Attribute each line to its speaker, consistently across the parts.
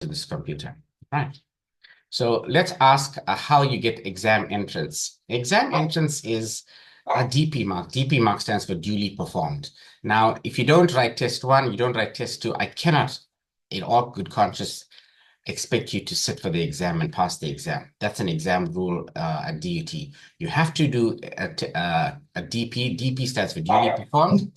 Speaker 1: to this computer. Right. So let's ask how you get exam entrance. Exam entrance is a DP mark. DP mark stands for duly performed. Now, if you don't write test one, you don't write test two, I cannot, in all good conscience, expect you to sit for the exam and pass the exam. That's an exam rule at DUT. You have to do a DP. DP stands for duly performed.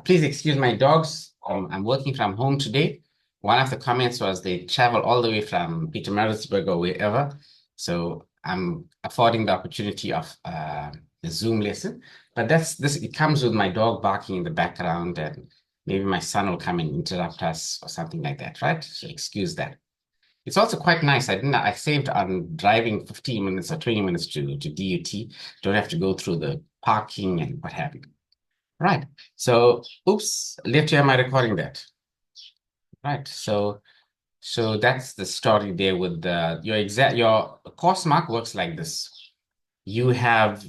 Speaker 1: Please excuse my dogs. I'm working from home today. One of the comments was they travel all the way from Pietermaritzburg or wherever. So I'm affording the opportunity of the Zoom lesson. But it comes with my dog barking in the background, and maybe my son will come and interrupt us or something like that, right? So excuse that. It's also quite nice. I saved on driving 15 minutes or 20 minutes to DUT. Don't have to go through the parking and what have you. Right. So, oops, later am I recording that? Right. So that's the story there with your course mark works like this. You have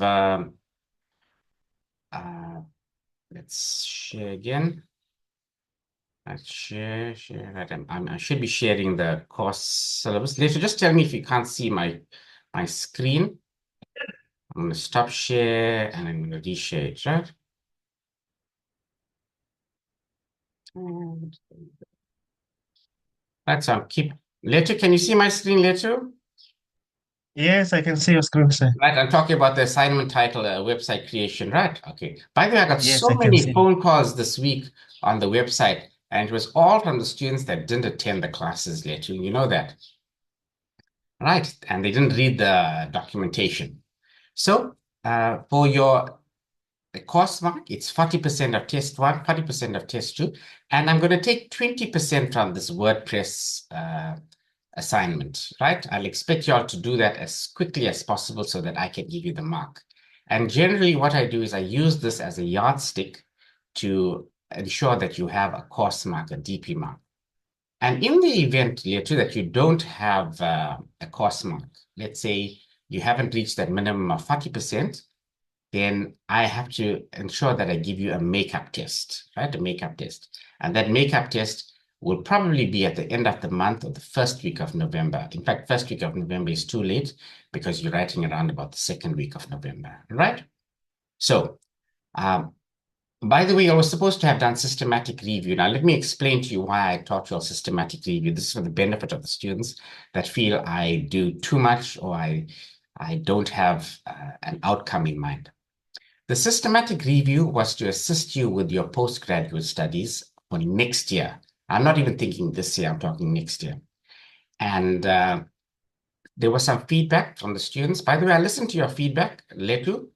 Speaker 1: let's share again. Let's share. Right. I should be sharing the course syllabus. Later, just tell me if you can't see my screen. I'm going to stop share and I'm going to reshare it, right? Right, so Leto, can you see my screen, Leto?
Speaker 2: Yes, I can see your screen, sir.
Speaker 1: Right, I'm talking about the assignment title, website creation, right? Okay. By the way, I got
Speaker 2: Yes,
Speaker 1: so
Speaker 2: I can
Speaker 1: many
Speaker 2: see.
Speaker 1: phone calls this week on the website, and it was all from the students that didn't attend the classes, Leto. You know that, right? And they didn't read the documentation. So, for your course mark, it's 40% of test one, 40% of test two, and I'm going to take 20% from this WordPress assignment, right? I'll expect you all to do that as quickly as possible so that I can give you the mark. And generally what I do is I use this as a yardstick to ensure that you have a course mark, a DP mark. And in the event, Letu, that you don't have a course mark, let's say you haven't reached that minimum of 40%, then I have to ensure that I give you a makeup test, right? A makeup test. And that makeup test will probably be at the end of the month or the first week of November. In fact, first week of November is too late because you're writing around about the second week of November, right? So, by the way, I was supposed to have done systematic review. Now, let me explain to you why I taught you all systematic review. This is for the benefit of the students that feel I do too much or I don't have an outcome in mind. The systematic review was to assist you with your postgraduate studies for next year. I'm not even thinking this year, I'm talking next year. And there was some feedback from the students. By the way, I listened to your feedback, Letu.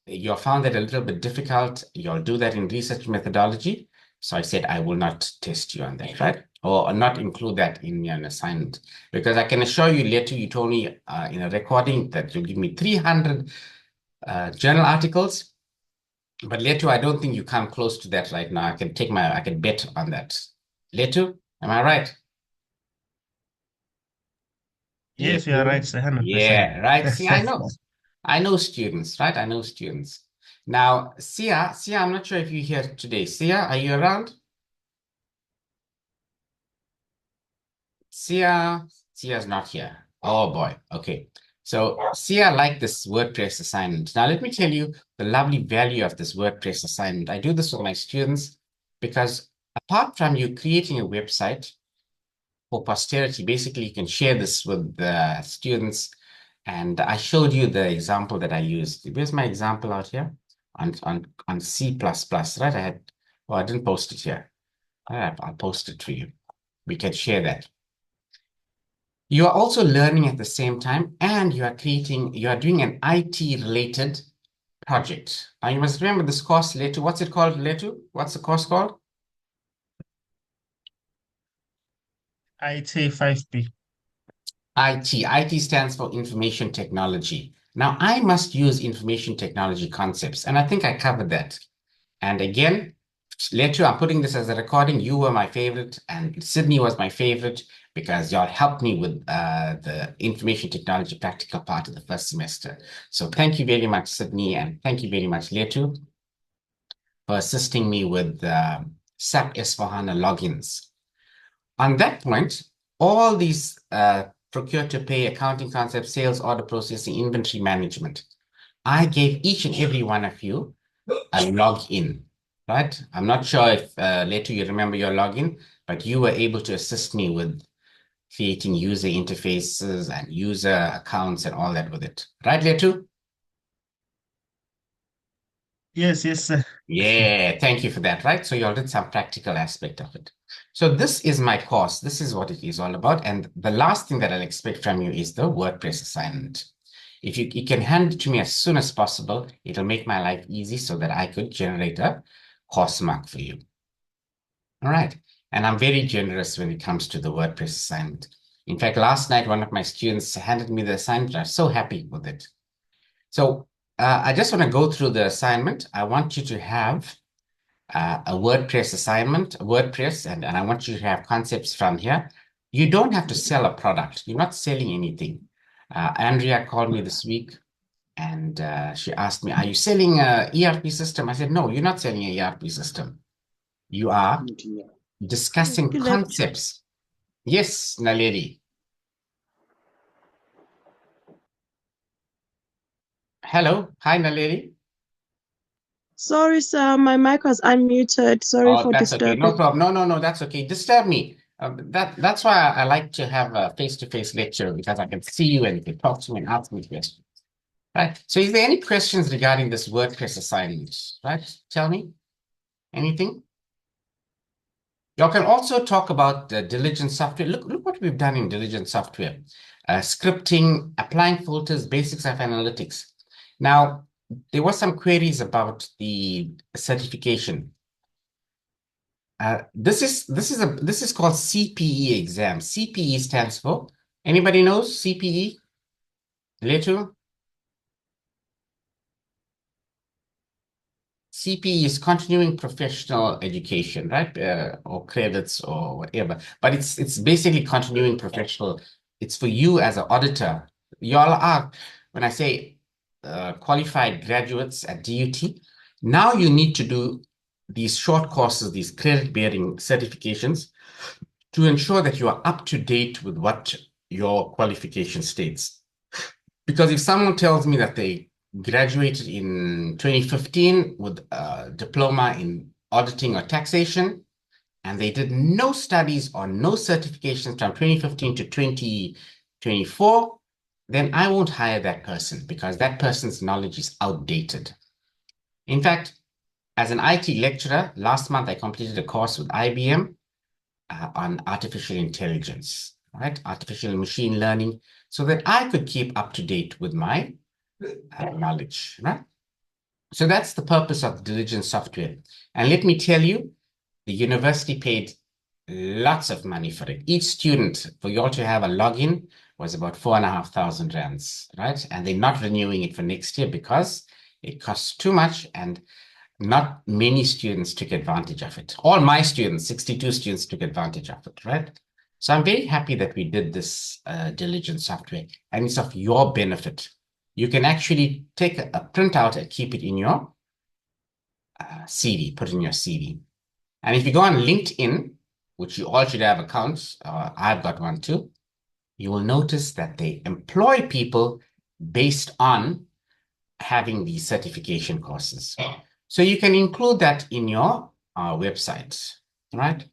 Speaker 1: You found that a little bit difficult. You'll do that in research methodology. So I said, I will not test you on that, right? Or not include that in an assignment. Because I can assure you, Letu, you told me in a recording that you'll give me 300 journal articles. But Letu, I don't think you come close to that right now. I can bet on that. Letu, am I right?
Speaker 2: Yes, you are right,
Speaker 1: Letu?
Speaker 2: sir, 100%.
Speaker 1: Yeah, right. See, I know. I know students, right? I know students. Now, Sia, I'm not sure if you're here today. Sia, are you around? Sia's not here. Oh boy. Okay. So Sia liked this WordPress assignment. Now let me tell you the lovely value of this WordPress assignment. I do this with my students because apart from you creating a website for posterity, basically you can share this with the students. And I showed you the example that I used. Where's my example out here? On C++, right? I didn't post it here. I'll post it to you. We can share that. You are also learning at the same time, and you are doing an IT related project. Now you must remember this course, Letu. What's it called, Letu? What's the course called?
Speaker 2: IT 5P.
Speaker 1: IT. IT stands for information technology. Now I must use information technology concepts, and I think I covered that. And again, Letu, I'm putting this as a recording. You were my favorite, and Sydney was my favorite because y'all helped me with the information technology practical part of the first semester. So thank you very much, Sydney, and thank you very much, Letu, for assisting me with SAP S4HANA logins. On that point, all these procure to pay, accounting concepts, sales, order processing, inventory management. I gave each and every one of you a login, right? I'm not sure if later you remember your login, but you were able to assist me with creating user interfaces and user accounts and all that with it. Right, Letu?
Speaker 2: Yes, yes, sir.
Speaker 1: Yeah, thank you for that, right? So you all did some practical aspect of it. So this is my course. This is what it is all about. And the last thing that I'll expect from you is the WordPress assignment. If you can hand it to me as soon as possible, it'll make my life easy so that I could generate a course mark for you. All right. And I'm very generous when it comes to the WordPress assignment. In fact, last night, one of my students handed me the assignment. I was so happy with it. So I just want to go through the assignment. I want you to have a WordPress assignment, WordPress, and I want you to have concepts from here. You don't have to sell a product. You're not selling anything. Andrea called me this week and she asked me, are you selling a ERP system? I said, no, you're not selling an ERP system. You are discussing concepts. Yes, Naledi. Hello. Hi, Naledi.
Speaker 3: Sorry, sir, my mic was unmuted. Sorry
Speaker 1: Oh,
Speaker 3: for
Speaker 1: that's okay. No
Speaker 3: disturbing.
Speaker 1: problem. No, that's okay. Disturb me. That's why I like to have a face-to-face lecture because I can see you and you can talk to me and ask me questions. Right. So is there any questions regarding this WordPress assignment? Right? Tell me. Anything? Y'all can also talk about diligent software. Look what we've done in diligent software. Scripting, applying filters, basics of analytics. Now, there were some queries about the certification. This is called CPE exam. CPE stands for, anybody knows CPE? Little? CPE is continuing professional education, right? Or credits or whatever. But it's basically continuing professional. It's for you as an auditor. Y'all are, when I say qualified graduates at DUT, now you need to do these short courses, these credit-bearing certifications to ensure that you are up to date with what your qualification states. Because if someone tells me that they graduated in 2015 with a diploma in auditing or taxation, and they did no studies or no certifications from 2015 to 2024, then I won't hire that person because that person's knowledge is outdated. In fact, as an IT lecturer, last month I completed a course with IBM on artificial intelligence, right? Artificial machine learning, so that I could keep up to date with my knowledge, right? So that's the purpose of diligent software. And let me tell you, the university paid lots of money for it. Each student, for you all to have a login, was about 4,500 rands, right? And they're not renewing it for next year because it costs too much and not many students took advantage of it. All my students, 62 students, took advantage of it, right? So I'm very happy that we did this diligent software, and it's of your benefit. You can actually take a printout and keep it in your CD, put in your CD. And if you go on LinkedIn, which you all should have accounts, I've got one too, you will notice that they employ people based on having these certification courses. So you can include that in your website, right?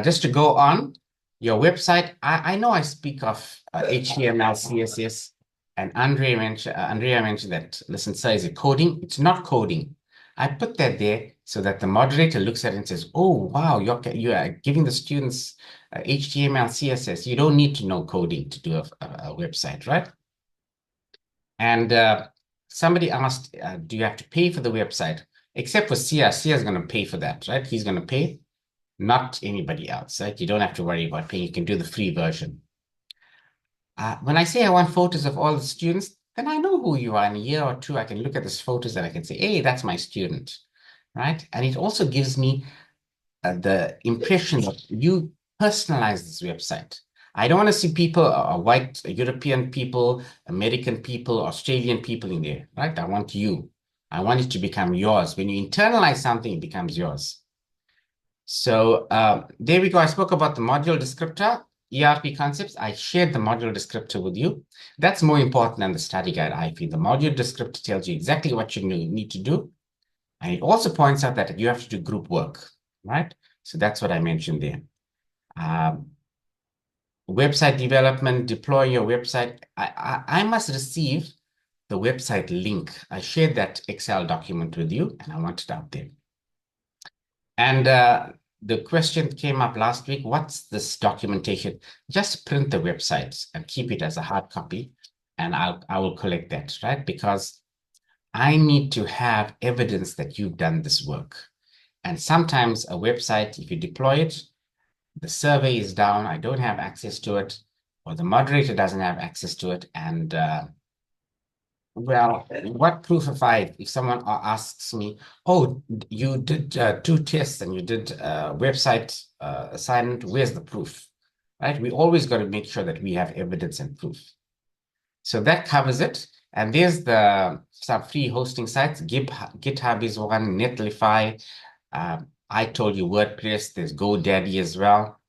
Speaker 1: Just to go on your website, I know I speak of HTML, CSS, and Andrea mentioned that, listen, sir, is it coding? It's not coding. I put that there so that the moderator looks at it and says, oh, wow, you are giving the students HTML, CSS. You don't need to know coding to do a website, right? And somebody asked, do you have to pay for the website? Except for Sia. Sia's going to pay for that, right? He's going to pay, not anybody else, right? You don't have to worry about paying. You can do the free version. When I say I want photos of all the students, then I know who you are. In a year or two, I can look at these photos and I can say, hey, that's my student, right? And it also gives me the impression that you personalize this website. I don't want to see people, white European people, American people, Australian people in there, right? I want you. I want it to become yours. When you internalize something, it becomes yours. So there we go. I spoke about the module descriptor. ERP concepts. I shared the module descriptor with you. That's more important than the study guide, I feel. The module descriptor tells you exactly what you need to do. And it also points out that you have to do group work, right? So that's what I mentioned there. Website development, deploy your website. I must receive the website link. I shared that Excel document with you, and I want it out there. And the question came up last week, what's this documentation? Just print the websites and keep it as a hard copy, and I will collect that, right? Because I need to have evidence that you've done this work. And sometimes a website, if you deploy it, the survey is down, I don't have access to it, or the moderator doesn't have access to it. And well, what proof if someone asks me, oh, you did 2 tests and you did website assignment, where's the proof, right? We always got to make sure that we have evidence and proof. So that covers it. And there's some free hosting sites. GitHub is one, Netlify. I told you WordPress, there's GoDaddy as well.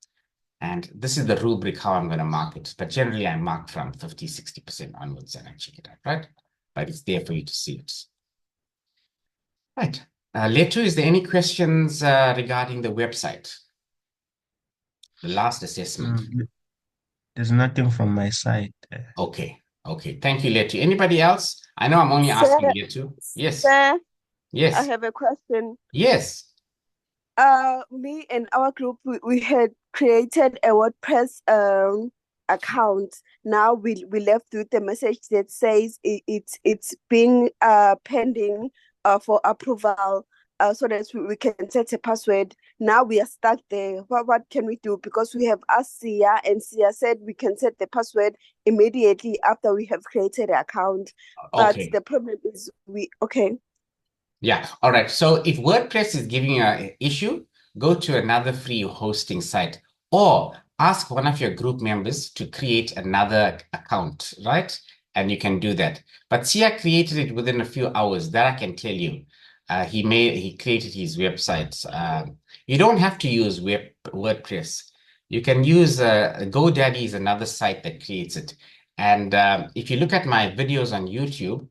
Speaker 1: And this is the rubric how I'm going to mark it. But generally, I mark from 50, 60% onwards and I check it out, right? But it's there for you to see it. Right. Letu, is there any questions regarding the website? The last assessment.
Speaker 2: There's nothing from my side.
Speaker 1: Okay. Okay. Thank you, Letu. Anybody else? I know I'm only asking Letu. Yes.
Speaker 4: Sir, I
Speaker 1: Yes.
Speaker 4: have a question.
Speaker 1: Yes.
Speaker 4: Me and our group, we had created a WordPress account. Now we left with a message that says it's being pending for approval, so that we can set a password. Now we are stuck there. What can we do? Because we have asked Sia, and Sia said we can set the password immediately after we have created the account. But
Speaker 1: Okay.
Speaker 4: the problem is okay.
Speaker 1: Yeah. All right. So if WordPress is giving you an issue, go to another free hosting site or ask one of your group members to create another account, right? And you can do that. But Sia created it within a few hours. That I can tell you. He created his website. You don't have to use WordPress. You can use GoDaddy is another site that creates it. And if you look at my videos on YouTube,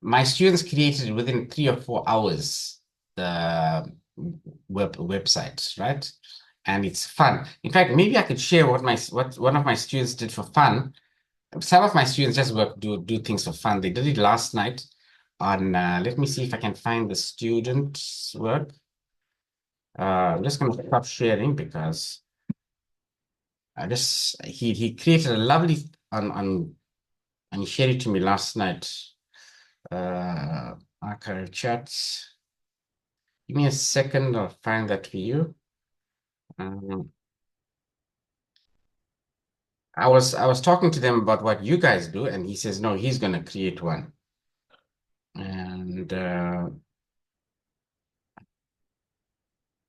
Speaker 1: my students created it within 3 or 4 hours, the website, right? And it's fun. In fact, maybe I could share what one of my students did for fun. Some of my students just do things for fun. They did it last night on, let me see if I can find the student's work. I'm just going to stop sharing because he created a lovely, and he shared it to me last night. Archive chats. Give me a second, I'll find that for you. I was talking to them about what you guys do, and he says no, he's gonna create one. And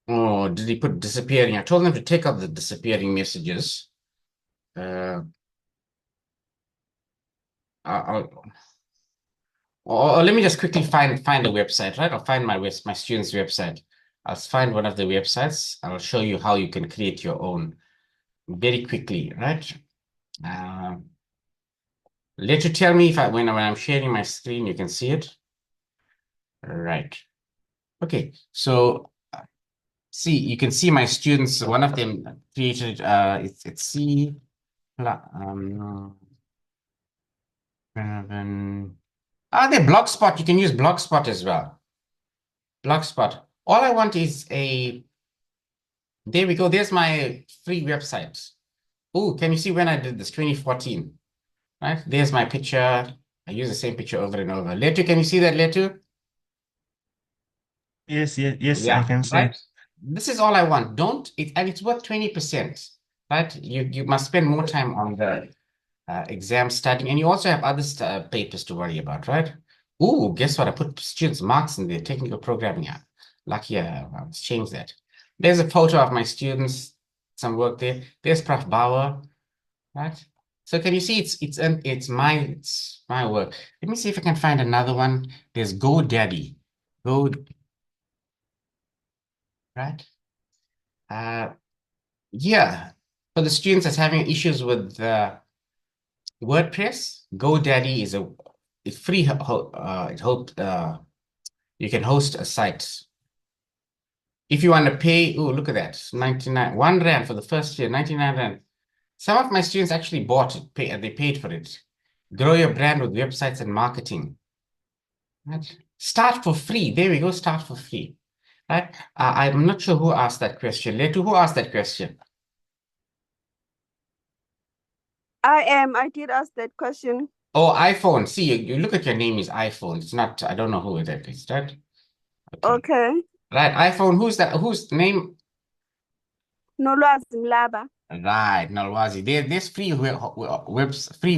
Speaker 1: oh, did he put disappearing? I told them to take out the disappearing messages. Or let me just quickly find a website, right? I'll find my student's website. I'll find one of the websites. I'll show you how you can create your own very quickly, right? Let you tell me if when I'm sharing my screen, you can see it. Right. Okay. So see, you can see my students. One of them created. It's C. Prinavin. They Blogspot. You can use Blogspot as well. Blogspot. All I want is a. There we go. There's my free website. Oh, can you see when I did this? 2014. Right? There's my picture. I use the same picture over and over. Letu, can you see that, Letu?
Speaker 2: Yes, I
Speaker 1: Yeah,
Speaker 2: can see
Speaker 1: right.
Speaker 2: it.
Speaker 1: This is all I want. And it's worth 20%, right? You must spend more time on the exam studying, and you also have other papers to worry about, right? Ooh, guess what? I put students' marks in the technical programming app. Lucky, let's change that. There's a photo of my students, some work there. There's Prof. Bauer, right? So can you see it's my work. Let me see if I can find another one. There's GoDaddy. Right? Yeah. For the students that's having issues with WordPress, GoDaddy is free. You can host a site. If you want to pay, oh, look at that, 99, 1 Rand for the first year, 99 Rand. Some of my students actually bought it, they paid for it. Grow your brand with websites and marketing. Right? Start for free. There we go, start for free. Right? I'm not sure who asked that question. Letu, who asked that question?
Speaker 4: I did ask that question.
Speaker 1: Oh, iPhone. See, you look at your name is iPhone. It's not, I don't know who that is, right?
Speaker 4: Okay.
Speaker 1: Right, iPhone. Who's that? Whose name?
Speaker 4: Nolwazi Mlaba.
Speaker 1: Right, Nalwazi. There's free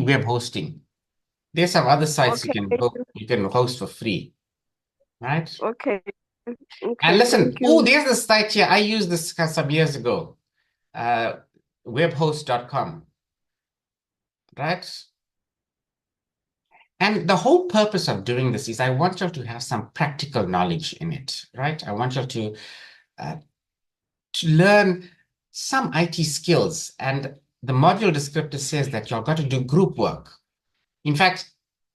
Speaker 1: web hosting. There's some other sites
Speaker 4: Okay.
Speaker 1: you can host for free, right?
Speaker 4: Okay.
Speaker 1: And
Speaker 4: Okay.
Speaker 1: listen,
Speaker 4: Thank you.
Speaker 1: there's the site here. I used this some years ago. Webhost.com, right? And the whole purpose of doing this is I want you to have some practical knowledge in it, right? I want you to learn some IT skills. And the module descriptor says that you've got to do group work. In fact,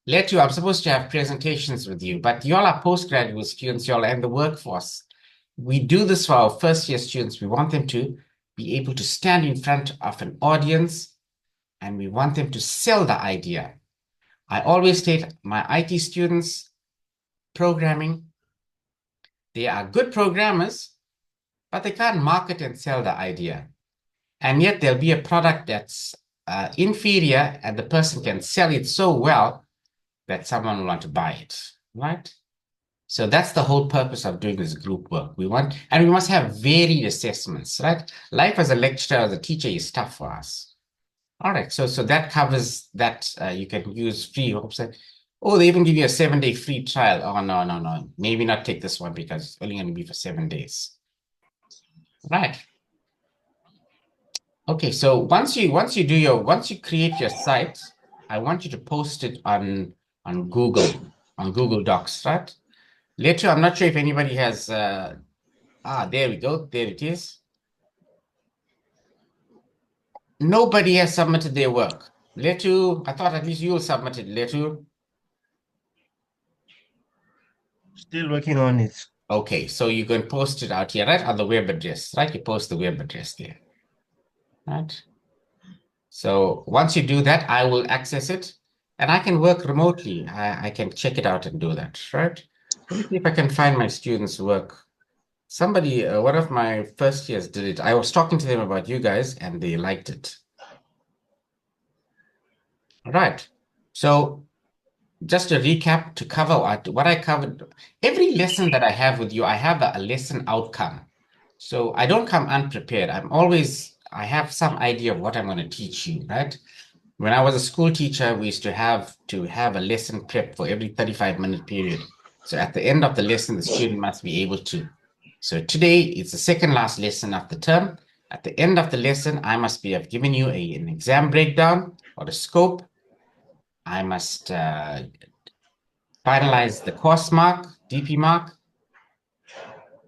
Speaker 1: I'm supposed to have presentations with you, but y'all are postgraduate students, y'all are in the workforce. We do this for our first year students. We want them to be able to stand in front of an audience, and we want them to sell the idea. I always state my IT students, programming, they are good programmers, but they can't market and sell the idea. And yet there'll be a product that's inferior, and the person can sell it so well that someone will want to buy it, right? So that's the whole purpose of doing this group work. We must have varied assessments, right? Life as a lecturer, as a teacher is tough for us. All right, so that covers that. You can use free website. Oh, they even give you a 7-day free trial. Oh, no. Maybe not take this one because it's only going to be for 7 days. Right. Okay, so once you create your site, I want you to post it on Google Docs, right? Later, I'm not sure if anybody has there we go. There it is. Nobody has submitted their work. Letu, I thought at least you submitted, Letu.
Speaker 2: Still working on it.
Speaker 1: Okay, so you can post it out here, right? On the web address, right? You post the web address there. Right? So once you do that, I will access it and I can work remotely. I can check it out and do that, right? Let me see if I can find my students' work. Somebody, one of my first years did it. I was talking to them about you guys and they liked it. All right. So just to recap, to cover what I covered, every lesson that I have with you, I have a lesson outcome. So I don't come unprepared. I have some idea of what I'm going to teach you, right? When I was a school teacher, we used to have a lesson prep for every 35-minute period. So at the end of the lesson, the student must be able to. So today, it's the second last lesson of the term. At the end of the lesson, I must have given you an exam breakdown or the scope. I must finalize the course mark, DP mark,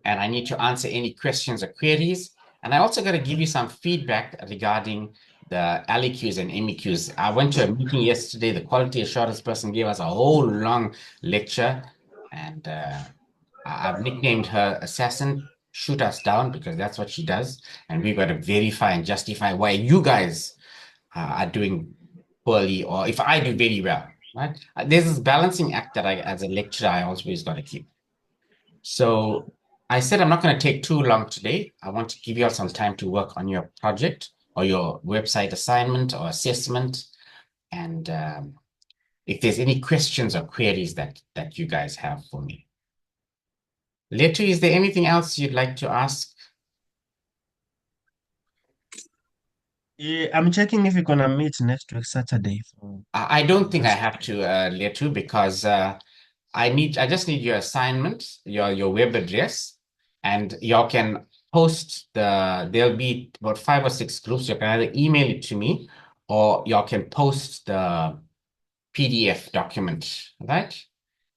Speaker 1: and I need to answer any questions or queries. And I also got to give you some feedback regarding the LEQs and MEQs. I went to a meeting yesterday. The quality assurance person gave us a whole long lecture, and I've nicknamed her Assassin, shoot us down, because that's what she does. And we've got to verify and justify why you guys are doing poorly, or if I do very well, right? There's this balancing act that as a lecturer, I always got to keep. So I said I'm not going to take too long today. I want to give you all some time to work on your project or your website assignment or assessment. And if there's any questions or queries that you guys have for me. Letu, is there anything else you'd like to ask?
Speaker 2: Yeah, I'm checking if you're gonna meet next week Saturday.
Speaker 1: I don't think I have to, Letu, because I just need your assignment, your web address, and y'all can post there'll be about 5 or 6 groups. You can either email it to me or y'all can post the PDF document, right?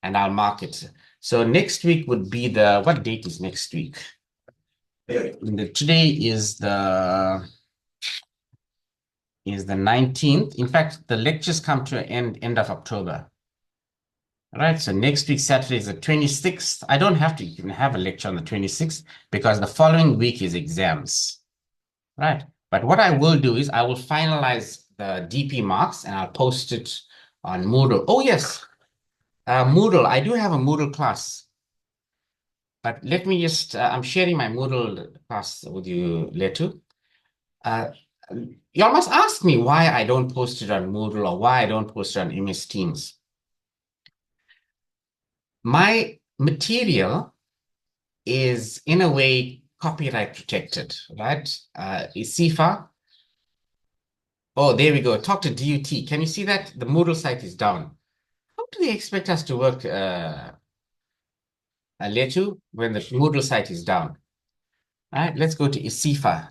Speaker 1: And I'll mark it. So next week would be what date is next week? Today is the is the 19th. In fact, the lectures come to an end of October. All right, so next week, Saturday is the 26th. I don't have to even have a lecture on the 26th because the following week is exams, right? But what I will do is I will finalize the DP marks and I'll post it on Moodle. Oh, yes, Moodle. I do have a Moodle class. But let me just, I'm sharing my Moodle class with you, Letu. Y'all must ask me why I don't post it on Moodle or why I don't post it on MS Teams. My material is in a way copyright protected, right? ISIFA. Oh, there we go. Talk to DUT. Can you see that? The Moodle site is down. How do they expect us to work, Letu, when the Moodle site is down? All right, let's go to ISIFA.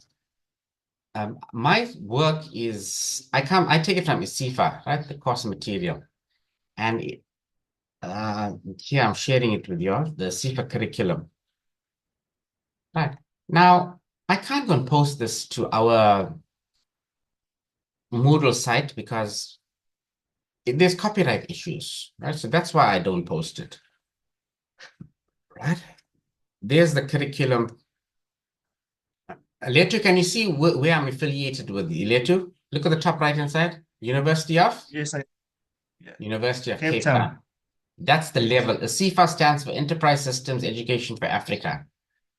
Speaker 1: My work is, I take it from ISIFA, right? The course material. And here I'm sharing it with you, the ISIFA curriculum. Right. Now, I can't go and post this to our Moodle site because there's copyright issues, right? So that's why I don't post it. Right. There's the curriculum. Letu, can you see where I'm affiliated with? Letu, look at the top right-hand side. University of?
Speaker 2: Yes,
Speaker 1: University of
Speaker 2: Cape
Speaker 1: Cape
Speaker 2: Town.
Speaker 1: Town. That's the level. CIFA stands for Enterprise Systems Education for Africa,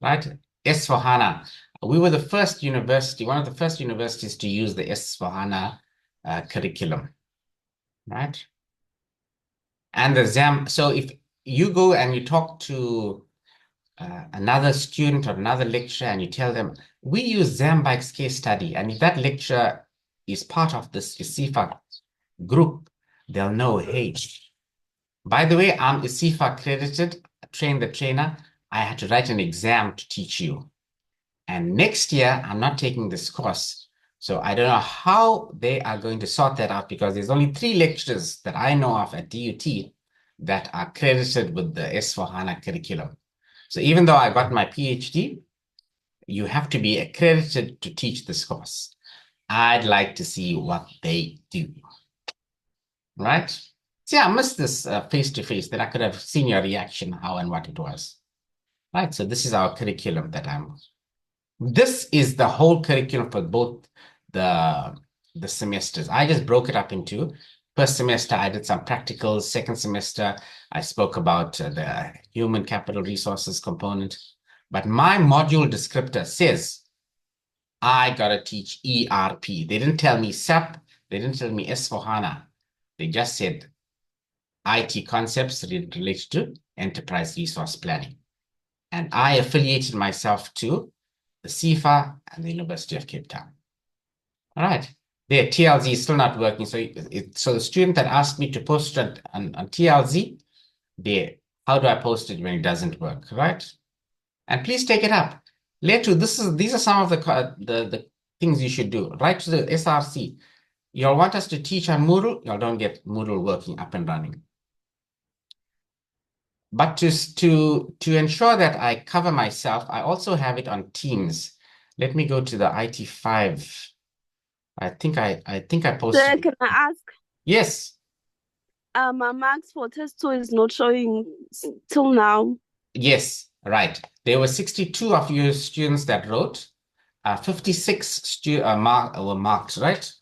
Speaker 1: right? S4HANA. We were the first university, one of the first universities to use the S4HANA curriculum, right? And the ZAM. So if you go and you talk to another student or another lecturer and you tell them, we use Zambike's case study, and if that lecturer is part of this CIFA group, they'll know, hey, by the way, I'm ISIFA accredited, train the trainer. I had to write an exam to teach you. And next year, I'm not taking this course. So I don't know how they are going to sort that out because there's only 3 lecturers that I know of at DUT that are accredited with the S4HANA curriculum. So even though I got my PhD, you have to be accredited to teach this course. I'd like to see what they do. Right? See, I missed this face-to-face that I could have seen your reaction, how and what it was. Right, so this is our curriculum that this is the whole curriculum for both the semesters. I just broke it up into, first semester, I did some practicals. Second semester, I spoke about the human capital resources component. But my module descriptor says, I got to teach ERP. They didn't tell me SAP. They didn't tell me S4HANA. They just said IT concepts related to enterprise resource planning. And I affiliated myself to the CIFA and the University of Cape Town. All right. Their TLZ is still not working. So, so the student that asked me to post it on TLZ, how do I post it when it doesn't work, right? And please take it up. Later, these are some of the things you should do. Write to the SRC. You'll want us to teach on Moodle. You don't get Moodle working up and running. But to ensure that I cover myself, I also have it on Teams. Let me go to the IT5. I think I posted.
Speaker 4: Sir, can I ask?
Speaker 1: Yes.
Speaker 4: My marks for test 2 is not showing till now.
Speaker 1: Yes, right. There were 62 of you students that wrote. 56 were marked, right?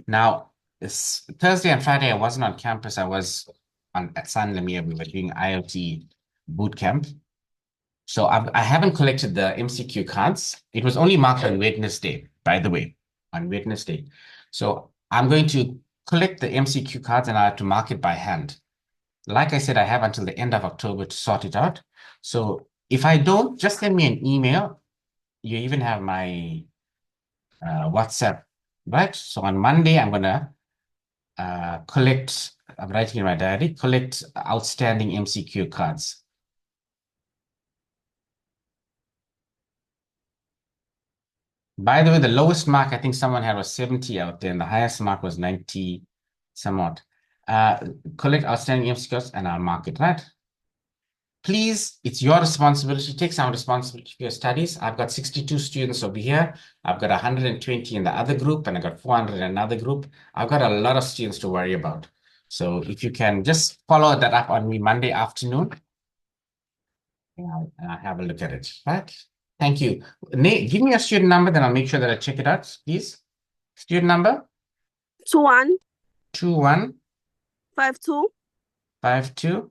Speaker 1: Now, this Thursday and Friday, I wasn't on campus. I was at San Lemire. We were doing IoT boot camp. So I haven't collected the MCQ cards. It was only marked on Wednesday, by the way, on Wednesday. So I'm going to collect the MCQ cards and I have to mark it by hand. Like I said, I have until the end of October to sort it out. So if I don't, just send me an email. You even have my WhatsApp, right? So on Monday, I'm going to collect, I'm writing in my diary, collect outstanding MCQ cards. By the way, the lowest mark I think someone had was 70 out there, and the highest mark was 90 somewhat. Collect outstanding MCQs and I'll mark it, right? please, it's your responsibility. Take some responsibility for your studies. I've got 62 students over here. I've got 120 in the other group, and I've got 400 in another group. I've got a lot of students to worry about. So if you can just follow that up on me Monday afternoon, and I'll have a look at it, right? Thank you. Nate, give me a student number, then I'll make sure that I check it out, please. Student number?
Speaker 4: 21
Speaker 1: 21
Speaker 4: 52
Speaker 1: 52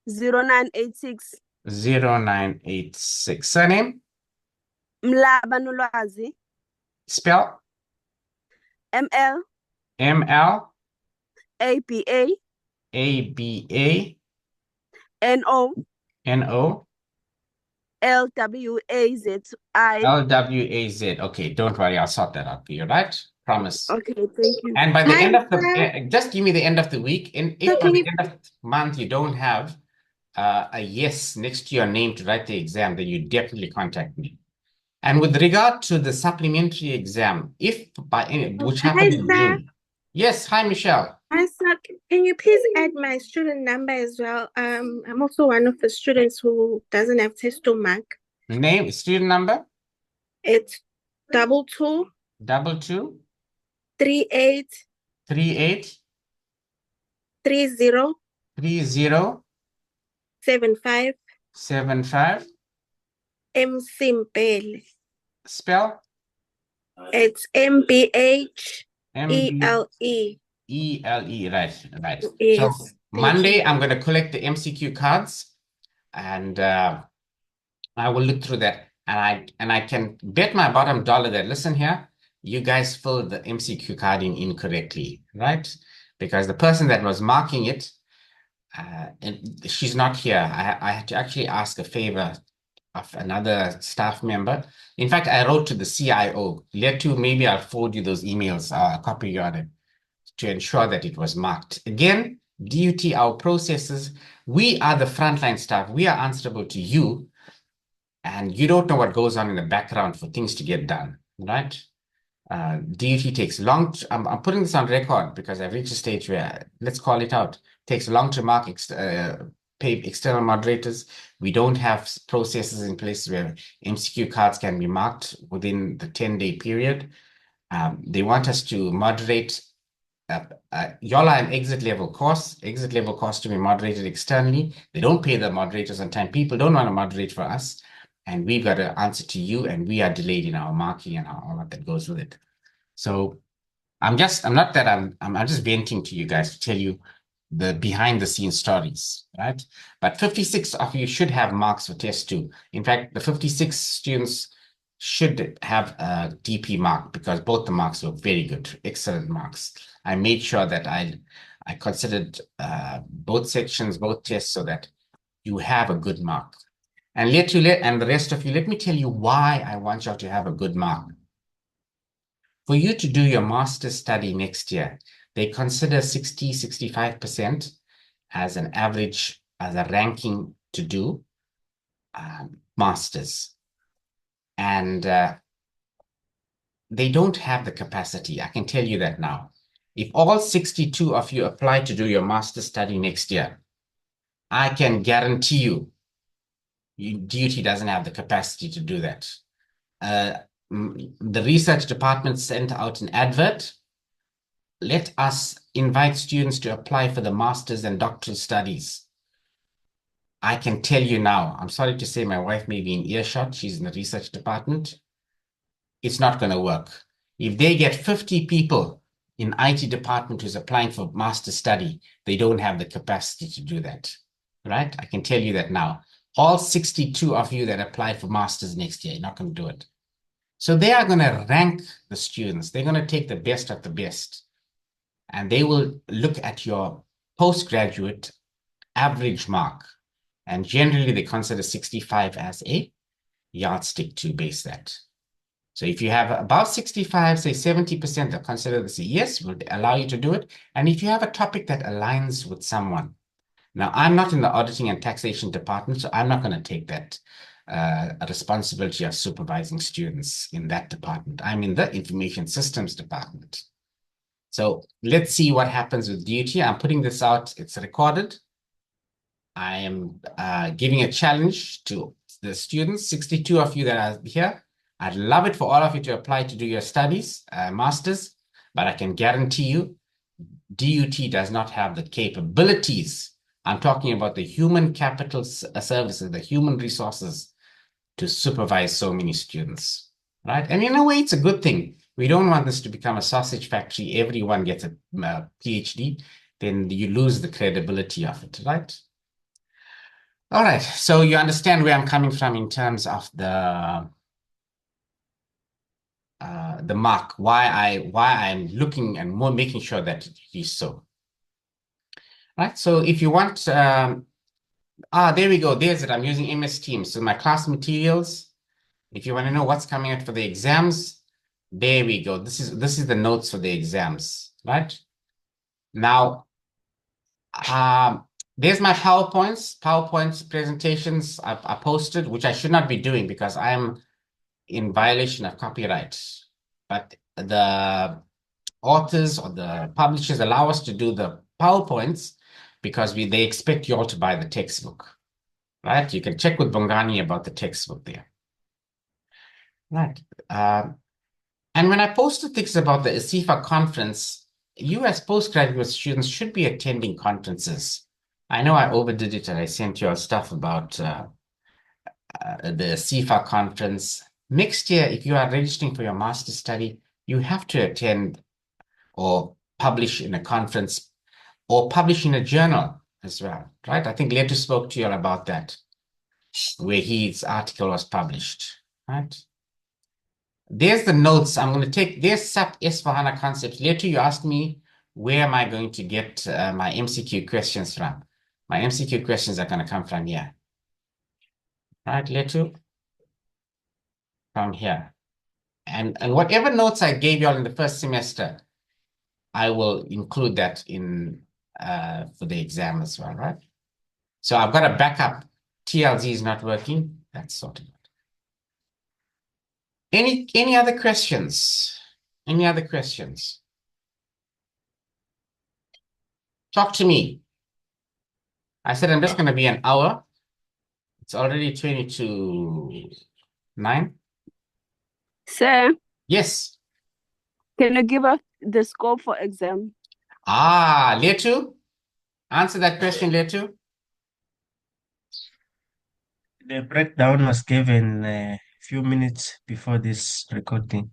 Speaker 4: 0986.
Speaker 1: 0986. Surname?
Speaker 4: Mlaba Nolwazi.
Speaker 1: Spell?
Speaker 4: ML
Speaker 1: ML
Speaker 4: ABA
Speaker 1: ABA
Speaker 4: NO
Speaker 1: NO
Speaker 4: LWAZI.
Speaker 1: LWAZ. Okay, don't worry, I'll sort that out for you, right? Promise.
Speaker 4: Okay, thank you.
Speaker 1: And by the
Speaker 3: Hi,
Speaker 1: end of the
Speaker 3: sir.
Speaker 1: just give me the end of the week. And if
Speaker 3: So
Speaker 1: by
Speaker 3: can
Speaker 1: the
Speaker 3: you
Speaker 1: end of the month you don't have a yes next to your name to write the exam, then you definitely contact me. And with regard to the supplementary exam, if by any which
Speaker 3: Hi,
Speaker 1: happened in
Speaker 3: sir.
Speaker 1: June. Yes, hi Michelle.
Speaker 3: Hi, sir. Can you please add my student number as well? I'm also one of the students who doesn't have test to mark.
Speaker 1: Name, student number,
Speaker 3: It's 22
Speaker 1: 22
Speaker 3: 38
Speaker 1: 38
Speaker 3: 30
Speaker 1: 30
Speaker 3: 75
Speaker 1: 75.
Speaker 3: Msimpele.
Speaker 1: Spell
Speaker 3: It's MBHELE.
Speaker 1: MBELE, right.
Speaker 3: Yes,
Speaker 1: So
Speaker 3: thank
Speaker 1: Monday,
Speaker 3: you.
Speaker 1: I'm going to collect the MCQ cards, and I will look through that. And I can bet my bottom dollar that, listen here, you guys filled the MCQ card in incorrectly, right? Because the person that was marking it, and she's not here. I had to actually ask a favor of another staff member. In fact, I wrote to the CIO. Maybe I'll forward you those emails, copy you on it, to ensure that it was marked. Again, DUT, our processes, we are the frontline staff. We are answerable to you, and you don't know what goes on in the background for things to get done, right? DUT takes long. I'm putting this on record because I've reached a stage where, let's call it out, takes long to mark pay external moderators. We don't have processes in place where MCQ cards can be marked within the 10-day period. They want us to moderate. Y'all are an exit level course to be moderated externally. They don't pay the moderators on time. People don't want to moderate for us, and we've got to answer to you, and we are delayed in our marking and all of that goes with it. So I'm just venting to you guys to tell you the behind the scenes stories, right? But 56 of you should have marks for test 2. In fact, the 56 students should have a DP mark because both the marks were very good, excellent marks. I made sure that I considered both sections, both tests, so that you have a good mark. And the rest of you, let me tell you why I want you all to have a good mark. For you to do your master's study next year, they consider 65% as an average, as a ranking to do masters. And they don't have the capacity. I can tell you that now. If all 62 of you apply to do your master's study next year, I can guarantee you, DUT doesn't have the capacity to do that. The research department sent out an advert. Let us invite students to apply for the master's and doctoral studies. I can tell you now, I'm sorry to say my wife may be in earshot, she's in the research department. It's not going to work. If they get 50 people in IT department who's applying for master's study, they don't have the capacity to do that, right? I can tell you that now. All 62 of you that apply for master's next year, you're not going to do it. So they are going to rank the students. They're going to take the best of the best. And they will look at your postgraduate average mark. And generally, they consider 65 as a yardstick to base that. So if you have about 65, say 70%, they'll consider this a yes, will allow you to do it. And if you have a topic that aligns with someone. Now, I'm not in the auditing and taxation department, so I'm not going to take that responsibility of supervising students in that department. I'm in the information systems department. So let's see what happens with DUT. I'm putting this out. It's recorded. I am giving a challenge to the students, 62 of you that are here. I'd love it for all of you to apply to do your studies, masters, but I can guarantee you DUT does not have the capabilities. I'm talking about the human capital services, the human resources to supervise so many students, right? And in a way, it's a good thing. We don't want this to become a sausage factory. Everyone gets a PhD, then you lose the credibility of it, right? All right, so you understand where I'm coming from in terms of the mark, why I'm looking and more making sure that it is so. Right, so if you want, there we go, there's it. I'm using MS Teams. So my class materials, if you want to know what's coming out for the exams, there we go. This is the notes for the exams, right? Now, there's my PowerPoints presentations I posted, which I should not be doing because I'm in violation of copyright. But the authors or the publishers allow us to do the PowerPoints because they expect you all to buy the textbook, right? You can check with Bongani about the textbook there. Right. And when I posted things about the ASIFA conference, you as postgraduate students should be attending conferences. I know I overdid it and I sent you all stuff about the ASIFA conference. Next year, if you are registering for your master's study, you have to attend or publish in a conference or publish in a journal as well, right? I think Leto spoke to you all about that, where his article was published, right? There's the notes I'm going to take. There's SAP S4HANA concepts. Later, you asked me, where am I going to get my MCQ questions from? My MCQ questions are going to come from here. Right, Later? From here. And whatever notes I gave you all in the first semester, I will include that in for the exam as well, right? So I've got a backup. TLZ is not working. That's sorted out. Any other questions? Any other questions? Talk to me. I said I'm just going to be an hour. It's already 20 to 9.
Speaker 4: Sir,
Speaker 1: Yes.
Speaker 4: can you give us the scope for exam?
Speaker 1: Letu, answer that question, Letu.
Speaker 2: The breakdown was given a few minutes before this recording.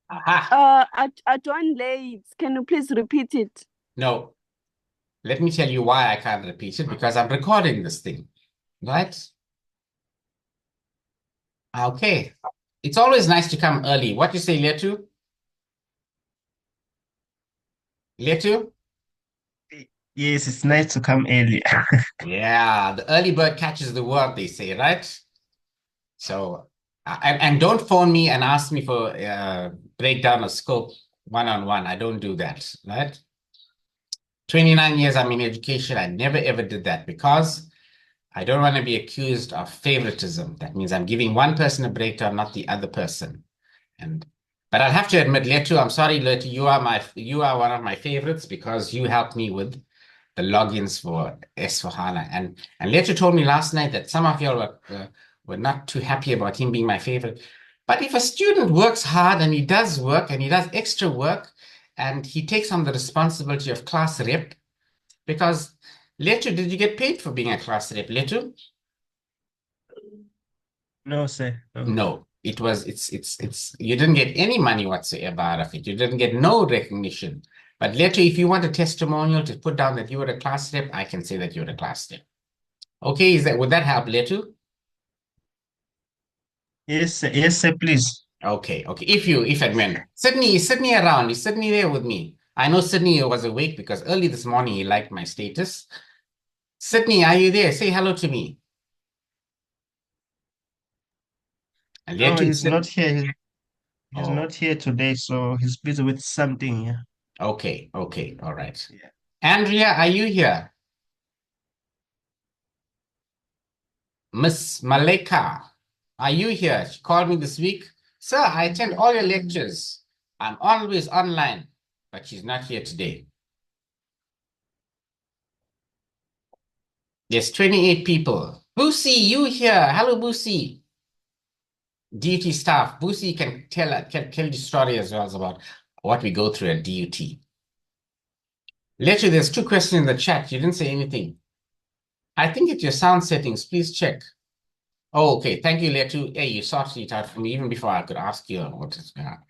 Speaker 1: Aha.
Speaker 4: I joined late. Can you please repeat it?
Speaker 1: No. Let me tell you why I can't repeat it, because I'm recording this thing, right? Okay. It's always nice to come early. What you say, Letu? Letu?
Speaker 2: Yes, it's nice to come early.
Speaker 1: Yeah, the early bird catches the worm, they say, right? So, and don't phone me and ask me for breakdown of scope one-on-one. I don't do that, right? 29 years I'm in education. I never ever did that because I don't want to be accused of favoritism. That means I'm giving one person a breakdown, not the other person. But I'll have to admit, Letu, I'm sorry, Letu, you are one of my favorites because you helped me with the logins for S4HANA. And Letu told me last night that some of y'all were not too happy about him being my favorite. But if a student works hard and he does work and he does extra work and he takes on the responsibility of class rep, because Letu, did you get paid for being a class rep, Letu?
Speaker 2: No, sir.
Speaker 1: No, it's you didn't get any money whatsoever out of it. You didn't get no recognition. But later, if you want a testimonial to put down that you were a class rep, I can say that you're a class rep. Okay, would that help, Letu?
Speaker 2: Yes, sir. Yes, sir, please.
Speaker 1: Okay. If and when. Is Sydney around? Is Sydney there with me? I know Sydney was awake because early this morning he liked my status. Sydney, are you there? Say hello to me. And
Speaker 2: No,
Speaker 1: Letu,
Speaker 2: he's not here. He's
Speaker 1: Oh.
Speaker 2: not here today, so he's busy with something. Yeah.
Speaker 1: Okay, all right.
Speaker 2: Yeah.
Speaker 1: Andrea, are you here? Miss Maleka, are you here? She called me this week. Sir, I attend all your lectures. I'm always online, but she's not here today. Yes, 28 people. Boosie, you here. Hello, Boosie. DUT staff. Boosie can tell the story as well about what we go through at DUT. Letu, there's 2 questions in the chat. You didn't say anything. I think it's your sound settings. Please check. Oh, okay. Thank you, Letu. Hey, you sorted it out for me even before I could ask you what is going on.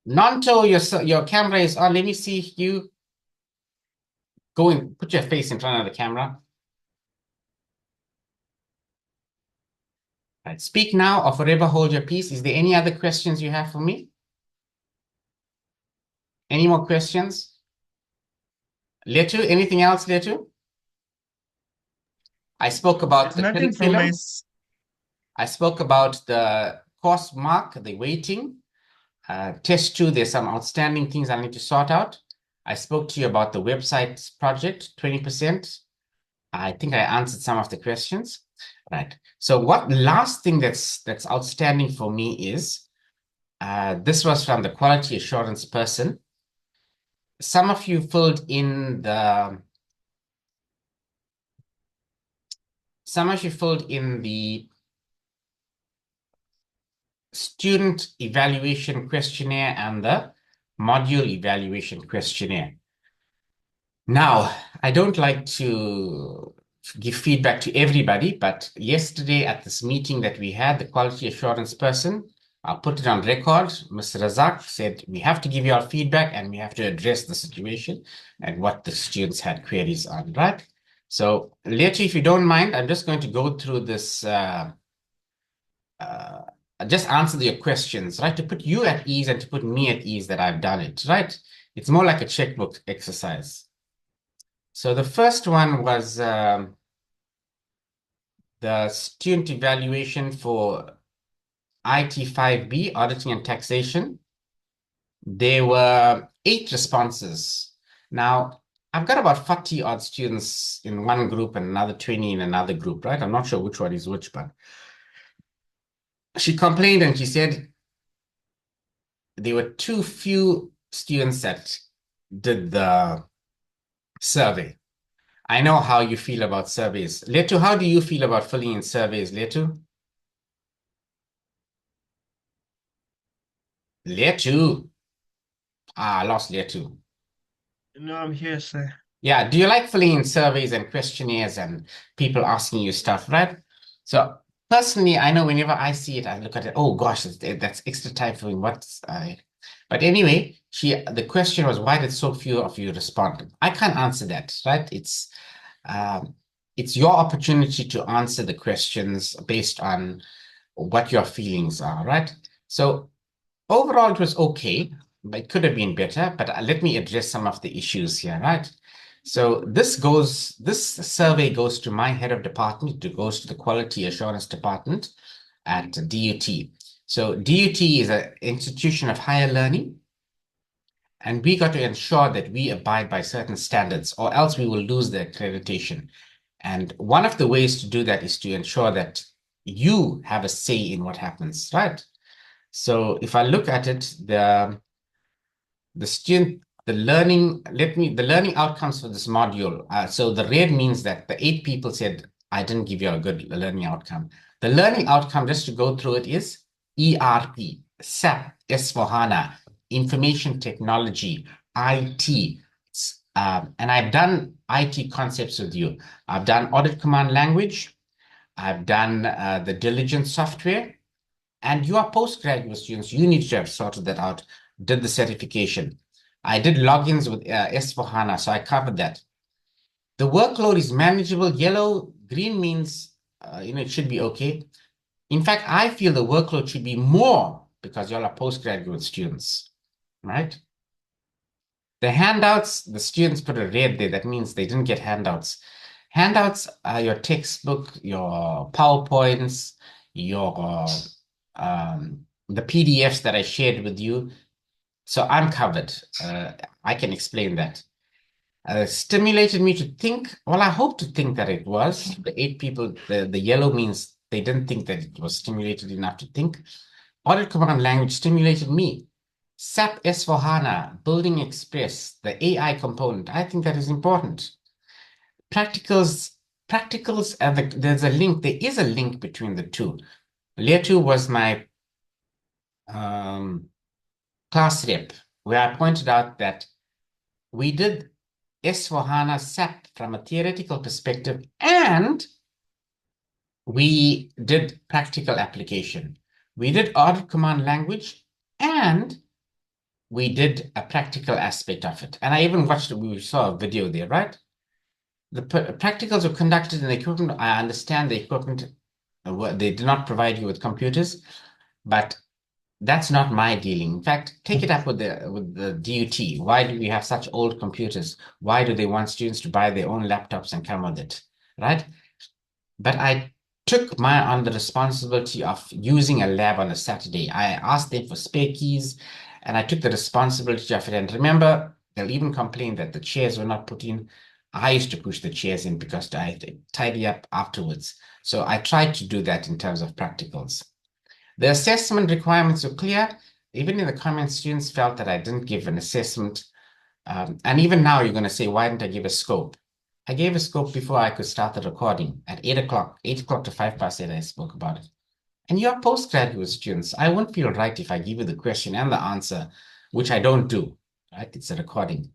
Speaker 1: Nanto, your camera is on. Let me see you. Go and put your face in front of the camera. Right. Speak now or forever hold your peace. Is there any other questions you have for me? Any more questions? Letu, anything else, Letu? I spoke about
Speaker 2: There's
Speaker 1: the
Speaker 2: nothing from
Speaker 1: curriculum.
Speaker 2: my
Speaker 1: I spoke about the course mark, the weighting. Test 2, there's some outstanding things I need to sort out. I spoke to you about the website project, 20%. I think I answered some of the questions. Right. So what last thing that's outstanding for me is, this was from the quality assurance person. Some of you filled in the student evaluation questionnaire and the module evaluation questionnaire. Now, I don't like to give feedback to everybody, but yesterday at this meeting that we had, the quality assurance person, I'll put it on record, Mr. Razak said, we have to give you our feedback and we have to address the situation and what the students had queries on, right? So later, if you don't mind, I'm just going to go through this, just answer your questions, right? To put you at ease and to put me at ease that I've done it, right? It's more like a checkbook exercise. So the first one was the student evaluation for IT5B, auditing and taxation. There were 8 responses. Now, I've got about 40 odd students in one group and another 20 in another group, right? I'm not sure which one is which, but she complained and she said there were too few students that did the survey. I know how you feel about surveys. Letu, how do you feel about filling in surveys, Letu? Letu. I lost Letu.
Speaker 2: No, I'm here, sir.
Speaker 1: Yeah, do you like filling in surveys and questionnaires and people asking you stuff, right? So personally, I know whenever I see it, I look at it, oh gosh, that's extra time for me. But anyway, the question was, why did so few of you respond? I can't answer that, right? It's your opportunity to answer the questions based on what your feelings are, right? So overall, it was okay, but it could have been better. But let me address some of the issues here, right? So this survey goes to my head of department. It goes to the quality assurance department at DUT. So DUT is an institution of higher learning, and we got to ensure that we abide by certain standards, or else we will lose the accreditation. And one of the ways to do that is to ensure that you have a say in what happens, right? So if I look at it, the learning outcomes for this module. So the red means that the 8 people said, I didn't give you a good learning outcome. The learning outcome, just to go through it, is ERP, SAP, S4HANA, information technology, IT. And I've done IT concepts with you. I've done audit command language. I've done the diligence software. And you are postgraduate students. You need to have sorted that out, did the certification. I did logins with S4HANA, so I covered that. The workload is manageable. Yellow, green means, it should be okay. In fact, I feel the workload should be more because y'all are postgraduate students, right? The handouts, the students put a red there. That means they didn't get handouts. Handouts are your textbook, your PowerPoints, your the PDFs that I shared with you. So I'm covered. I can explain that. Stimulated me to think. Well, I hope to think that it was. The 8 people, the yellow means they didn't think that it was stimulated enough to think. Audit command language stimulated me. SAP S4HANA, Building Express, the AI component. I think that is important. practicals, and there's a link. There is a link between the two. Layer 2 was my class rep, where I pointed out that we did S/4HANA SAP from a theoretical perspective, and we did practical application. We did audit command language, and we did a practical aspect of it. And I even watched, we saw a video there, right? The practicals were conducted in the equipment. I understand the equipment, they did not provide you with computers, but that's not my dealing. In fact, take it up with the DUT. Why do we have such old computers? Why do they want students to buy their own laptops and come with it, right? But I took on the responsibility of using a lab on a Saturday. I asked them for spare keys, and I took the responsibility of it. And remember, they'll even complain that the chairs were not put in. I used to push the chairs in because I had to tidy up afterwards. So I tried to do that in terms of practicals. The assessment requirements were clear. Even in the comments, students felt that I didn't give an assessment. And even now, you're going to say, why didn't I give a scope? I gave a scope before I could start the recording at 8 o'clock to 8:05, I spoke about it. And you're postgraduate students. I wouldn't feel right if I give you the question and the answer, which I don't do, right? It's a recording.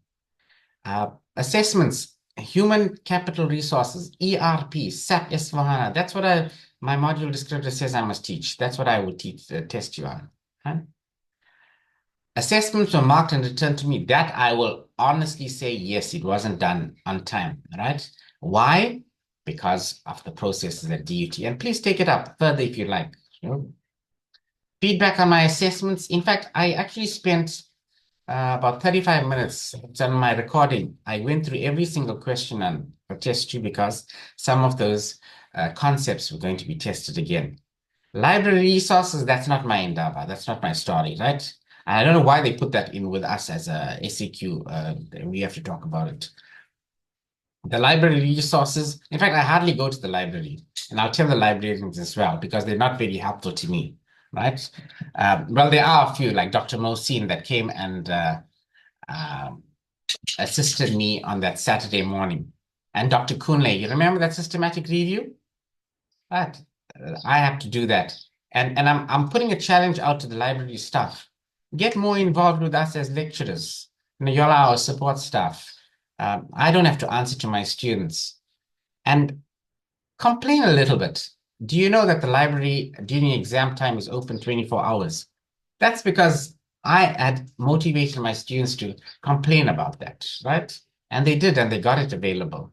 Speaker 1: Assessments, human capital resources, ERP, SAP S/4HANA. That's what my module descriptor says I must teach. That's what I would teach, test you on. Huh? Assessments were marked and returned to me. That I will honestly say, yes, it wasn't done on time, right? Why? Because of the processes at DUT. And please take it up further if you like. Sure. Feedback on my assessments. In fact, I actually spent about 35 minutes on my recording. I went through every single question on test 2 because some of those concepts were going to be tested again. Library resources, that's not my endeavor. That's not my story, right? I don't know why they put that in with us as a SAQ. We have to talk about it. The library resources, in fact, I hardly go to the library, and I'll tell the librarians as well, because they're not very helpful to me, right? Well, there are a few, like Dr. Mohsin, that came and assisted me on that Saturday morning. And Dr. Kunle, you remember that systematic review? Right. I have to do that. And I'm putting a challenge out to the library staff. Get more involved with us as lecturers. You're our support staff. I don't have to answer to my students. And complain a little bit. Do you know that the library during exam time is open 24 hours? That's because I had motivated my students to complain about that, right? And they did, and they got it available.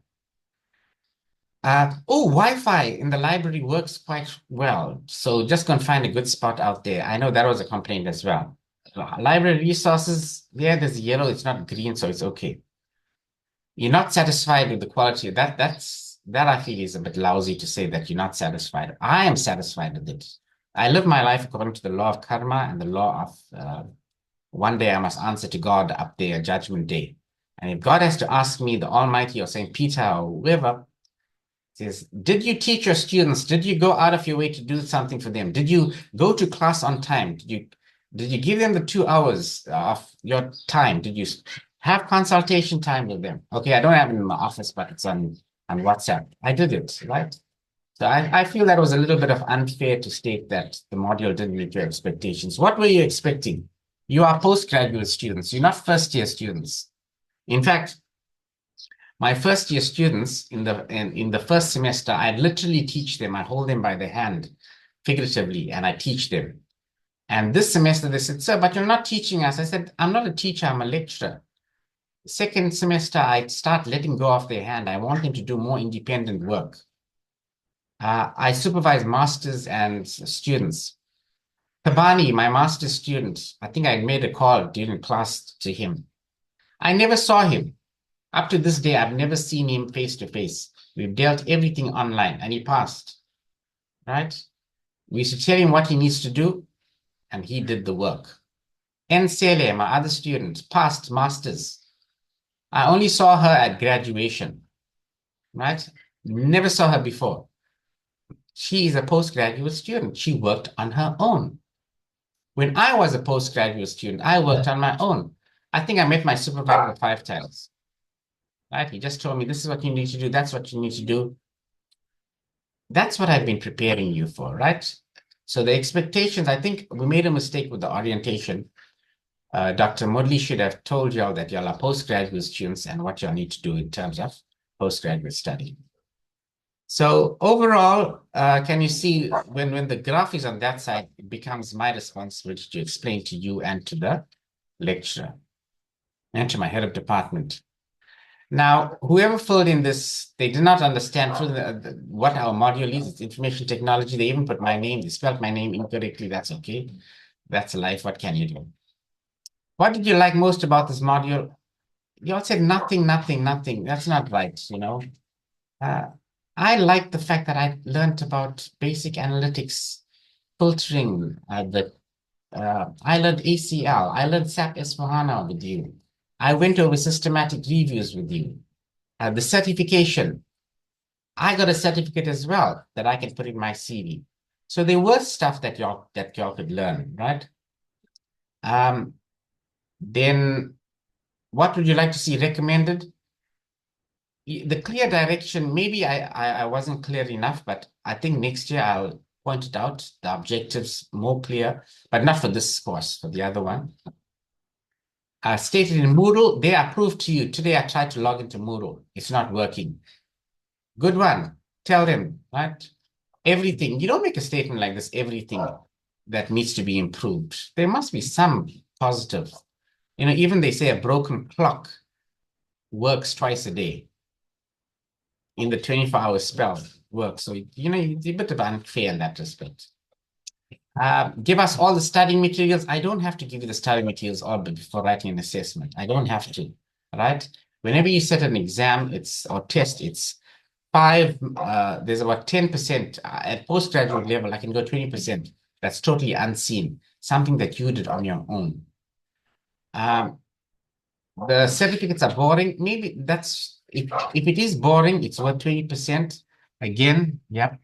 Speaker 1: Wi-Fi in the library works quite well. So just go and find a good spot out there. I know that was a complaint as well. Library resources, yeah, there's yellow, it's not green, so it's okay. You're not satisfied with the quality. That I feel is a bit lousy to say that you're not satisfied. I am satisfied with it. I live my life according to the law of karma and the law of one day I must answer to God up there, judgment day. And if God has to ask me, the Almighty or Saint Peter or whoever, says, did you teach your students? Did you go out of your way to do something for them? Did you go to class on time? Did you give them the 2 hours of your time? Did you have consultation time with them? Okay, I don't have it in my office, but it's on WhatsApp. I did it, right? So I feel that was a little bit of unfair to state that the module didn't meet your expectations. What were you expecting? You are postgraduate students. You're not first-year students. In fact, my first-year students in the first semester, I literally teach them. I hold them by the hand, figuratively, and I teach them. And this semester, they said, sir, but you're not teaching us. I said, I'm not a teacher, I'm a lecturer. Second semester, I start letting go of their hand. I want them to do more independent work. I supervise masters and students. Tabani, my master's student, I think I made a call during class to him. I never saw him. Up to this day, I've never seen him face to face. We've dealt everything online, and he passed, right? We used to tell him what he needs to do, and he did the work. Nsele, my other student, passed masters. I only saw her at graduation, right? Never saw her before. She is a postgraduate student. She worked on her own. When I was a postgraduate student, I worked on my own. I think I met my supervisor 5 times. right? He just told me, this is what you need to do. That's what you need to do. That's what I've been preparing you for, right? So the expectations, I think we made a mistake with the orientation. Dr. Modley should have told y'all that y'all are postgraduate students and what y'all need to do in terms of postgraduate study. So overall, can you see when the graph is on that side, it becomes my responsibility to explain to you and to the lecturer and to my head of department. Now, whoever filled in this, they did not understand what our module is. It's information technology. They even put my name, they spelled my name incorrectly. That's okay. That's life. What can you do? What did you like most about this module? You all said nothing, nothing, nothing. That's not right, you know. I like the fact that I learned about basic analytics, filtering, I learned ACL, I learned SAP S/4HANA with you. I went over systematic reviews with you. The certification, I got a certificate as well that I can put in my CV. So there was stuff that y'all could learn, right? Then what would you like to see recommended? The clear direction, maybe I wasn't clear enough, but I think next year I'll point it out, the objectives more clear, but not for this course, for the other one. Stated in Moodle, they approved to you. Today I tried to log into Moodle. It's not working. Good one. Tell them, right? Everything. You don't make a statement like this, everything that needs to be improved. There must be some positive. You know, even they say a broken clock works twice a day. In the 24-hour spell works. So, you know, it's a bit of unfair in that respect. Give us all the study materials. I don't have to give you the study materials all before writing an assessment. I don't have to, right? Whenever you set an exam, or test, it's 5, there's about 10%. At postgraduate level, I can go 20%. That's totally unseen, something that you did on your own. The certificates are boring. Maybe that's, if it is boring, it's worth 20%. Again, yep.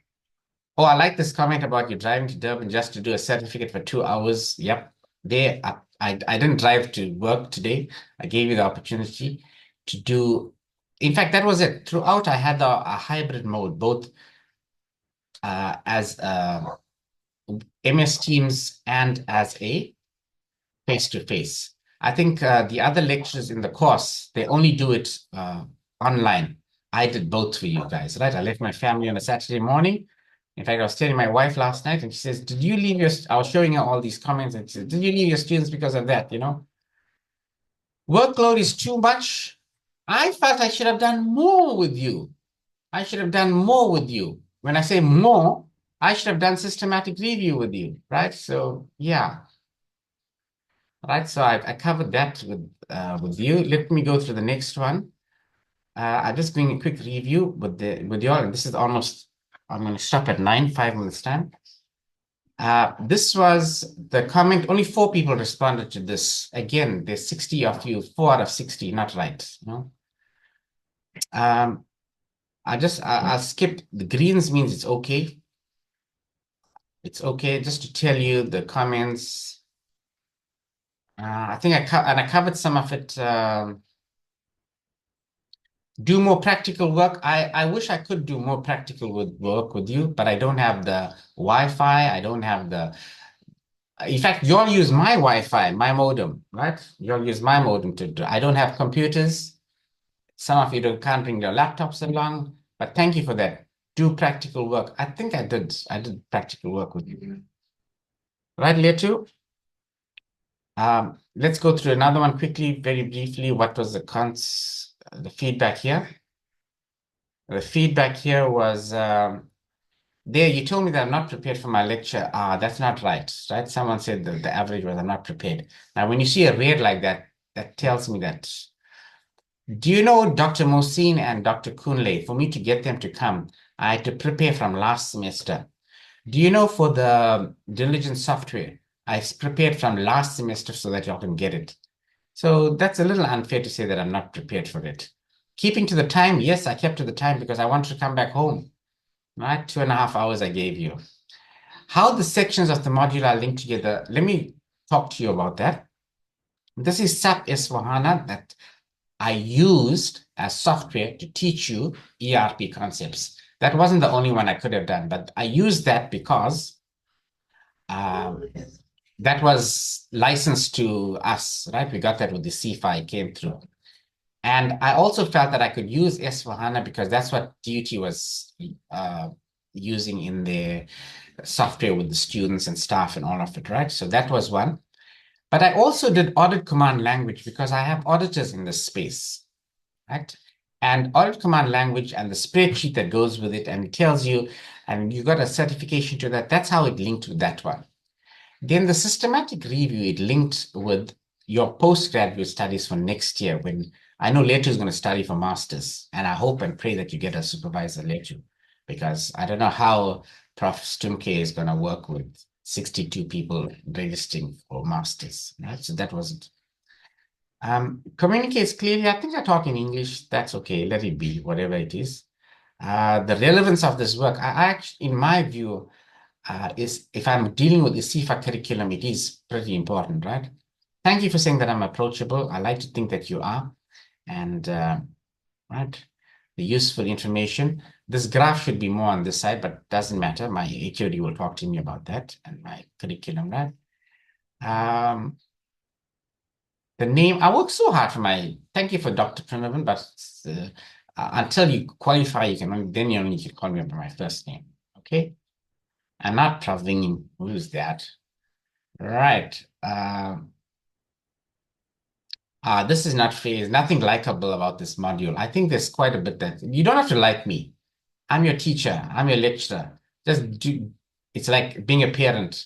Speaker 1: Oh, I like this comment about you driving to Durban just to do a certificate for 2 hours. Yep. I didn't drive to work today. I gave you the opportunity to do. In fact, that was it. Throughout, I had a hybrid mode, both as MS Teams and as a face-to-face. I think the other lecturers in the course, they only do it online. I did both for you guys, right? I left my family on a Saturday morning. In fact, I was telling my wife last night, and she says, did you leave I was showing her all these comments, and she said, did you leave your students because of that, you know? Workload is too much. I felt I should have done more with you. I should have done more with you. When I say more, I should have done systematic review with you, right? So, yeah. Right, so I covered that with you. Let me go through the next one. I'm just doing a quick review with you all, and this is almost. I'm going to stop at 5 minutes time. This was the comment. Only 4 people responded to this. Again, there's 60 of you. 4 out of 60, not right. You know. I'll skip the greens. Means it's okay. It's okay. Just to tell you the comments. I think I covered some of it. Do more practical work. I wish I could do more practical work with you, but I don't have the Wi-Fi. I don't have the. In fact, you all use my Wi-Fi, my modem, right? You all use my modem to do. I don't have computers. Some of you can't bring your laptops along, but thank you for that. Do practical work. I think I did. I did practical work with you. Right, Letu? Let's go through another one quickly, very briefly. What was the feedback here? The feedback here was, there you told me that I'm not prepared for my lecture. That's not right, right? Someone said that the average was I'm not prepared. Now, when you see a red like that, that tells me that. Do you know Dr. Mohsin and Dr. Kunle? For me to get them to come, I had to prepare from last semester. Do you know for the diligence software, I prepared from last semester so that y'all can get it. So that's a little unfair to say that I'm not prepared for it. Keeping to the time, yes, I kept to the time because I wanted to come back home. Right, 2.5 hours I gave you. How the sections of the module are linked together, let me talk to you about that. This is SAP S/4HANA that I used as software to teach you ERP concepts. That wasn't the only one I could have done, but I used that because that was licensed to us, right? We got that with the CFI came through. And I also felt that I could use S4HANA because that's what DUT was using in their software with the students and staff and all of it, right? So that was one. But I also did audit command language because I have auditors in this space, right? And audit command language and the spreadsheet that goes with it, and it tells you, and you got a certification to that. That's how it linked with that one. Then the systematic review, it linked with your postgraduate studies for next year when I know Letu is going to study for masters, and I hope and pray that you get a supervisor, Letu, because I don't know how Prof. Stumke is going to work with 62 people registering for masters, right? So that wasn't. Communicates clearly. I think I talk in English. That's okay. Let it be, whatever it is. The relevance of this work, I actually, in my view, is if I'm dealing with the CIFA curriculum, it is pretty important, right? Thank you for saying that I'm approachable. I like to think that you are. And right, the useful information. This graph should be more on this side, but doesn't matter. My HOD will talk to me about that and my curriculum, right? The name, I work so hard for my, thank you for Dr. Prinavin, but until you qualify, you can then you only can call me by my first name, okay? I'm not Praveen, who's that? Right. This is not fair. There's nothing likable about this module. I think there's quite a bit that you don't have to like me. I'm your teacher. I'm your lecturer. Just do. It's like being a parent.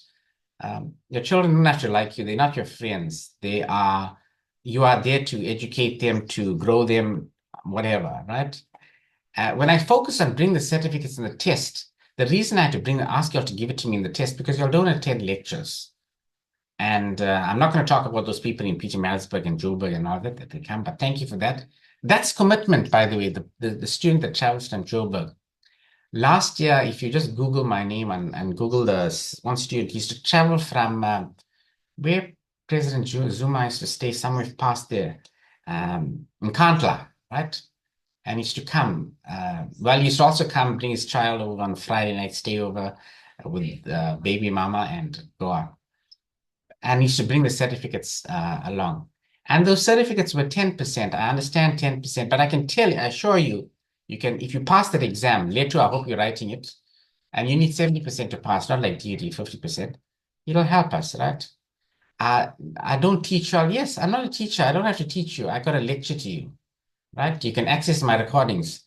Speaker 1: Your children don't have to like you. They're not your friends. You are there to educate them, to grow them, whatever, right? When I focus on bringing the certificates in the test, the reason I had to ask you all to give it to me in the test because you all don't attend lectures. And I'm not going to talk about those people in Pietermaritzburg and Joburg and all that they come, but thank you for that. That's commitment, by the way, the student that travels from Joburg. Last year, if you just Google my name and Google the one student, he used to travel from where President Zuma used to stay somewhere past there, in Kantla, right? And he used to come. He used to also come, bring his child over on Friday night, stay over with baby mama and go out. And he used to bring the certificates along. And those certificates were 10%. I understand 10%, but I can tell you, I assure you, you can, if you pass that exam, later I hope you're writing it, and you need 70% to pass, not like DUT 50%, it'll help us, right? I don't teach you all. Yes, I'm not a teacher. I don't have to teach you. I got to lecture to you, right? You can access my recordings.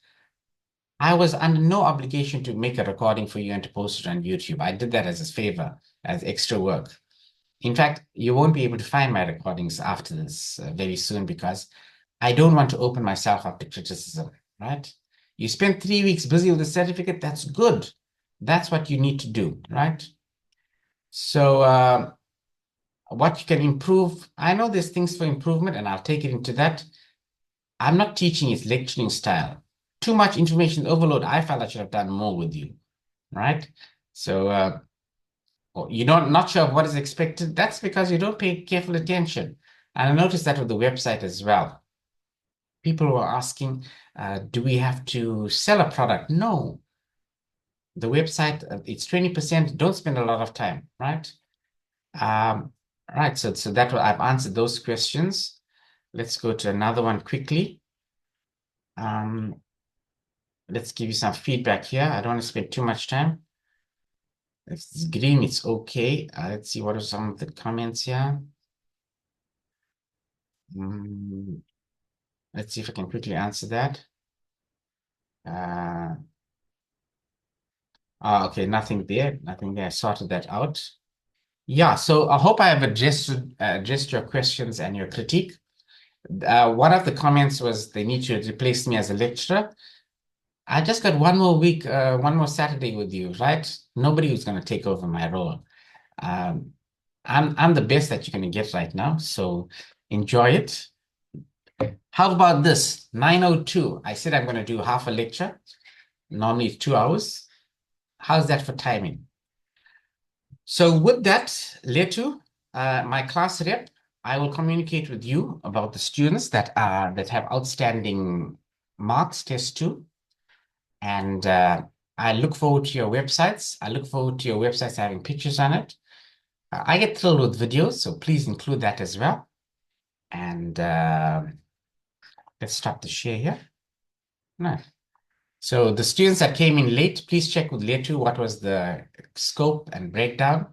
Speaker 1: I was under no obligation to make a recording for you and to post it on YouTube. I did that as a favor, as extra work. In fact, you won't be able to find my recordings after this very soon because I don't want to open myself up to criticism, right? You spent 3 weeks busy with the certificate, that's good. That's what you need to do, right? So what you can improve, I know there's things for improvement and I'll take it into that. I'm not teaching its lecturing style. Too much information overload. I felt I should have done more with you, right? So you're not sure of what is expected. That's because you don't pay careful attention. And I noticed that with the website as well. People were asking, do we have to sell a product? No. The website, it's 20%. Don't spend a lot of time, right? Right, so that I've answered those questions. Let's go to another one quickly. Let's give you some feedback here. I don't want to spend too much time. If it's green, it's okay. Let's see what are some of the comments here. Let's see if I can quickly answer that. Okay, nothing there. Nothing there. I sorted that out. Yeah, so I hope I have addressed your questions and your critique. One of the comments was they need to replace me as a lecturer. I just got one more week, one more Saturday with you, right? Nobody who's going to take over my role. I'm the best that you're going to get right now, so enjoy it. How about this? 9:02. I said I'm going to do half a lecture. Normally it's 2 hours. How's that for timing? So with that, Letu, my class rep, I will communicate with you about the students that have outstanding marks, test 2. And I look forward to your websites. I look forward to your websites having pictures on it. I get thrilled with videos, so please include that as well. And let's stop the share here. No. So the students that came in late, please check with Letu what was the scope and breakdown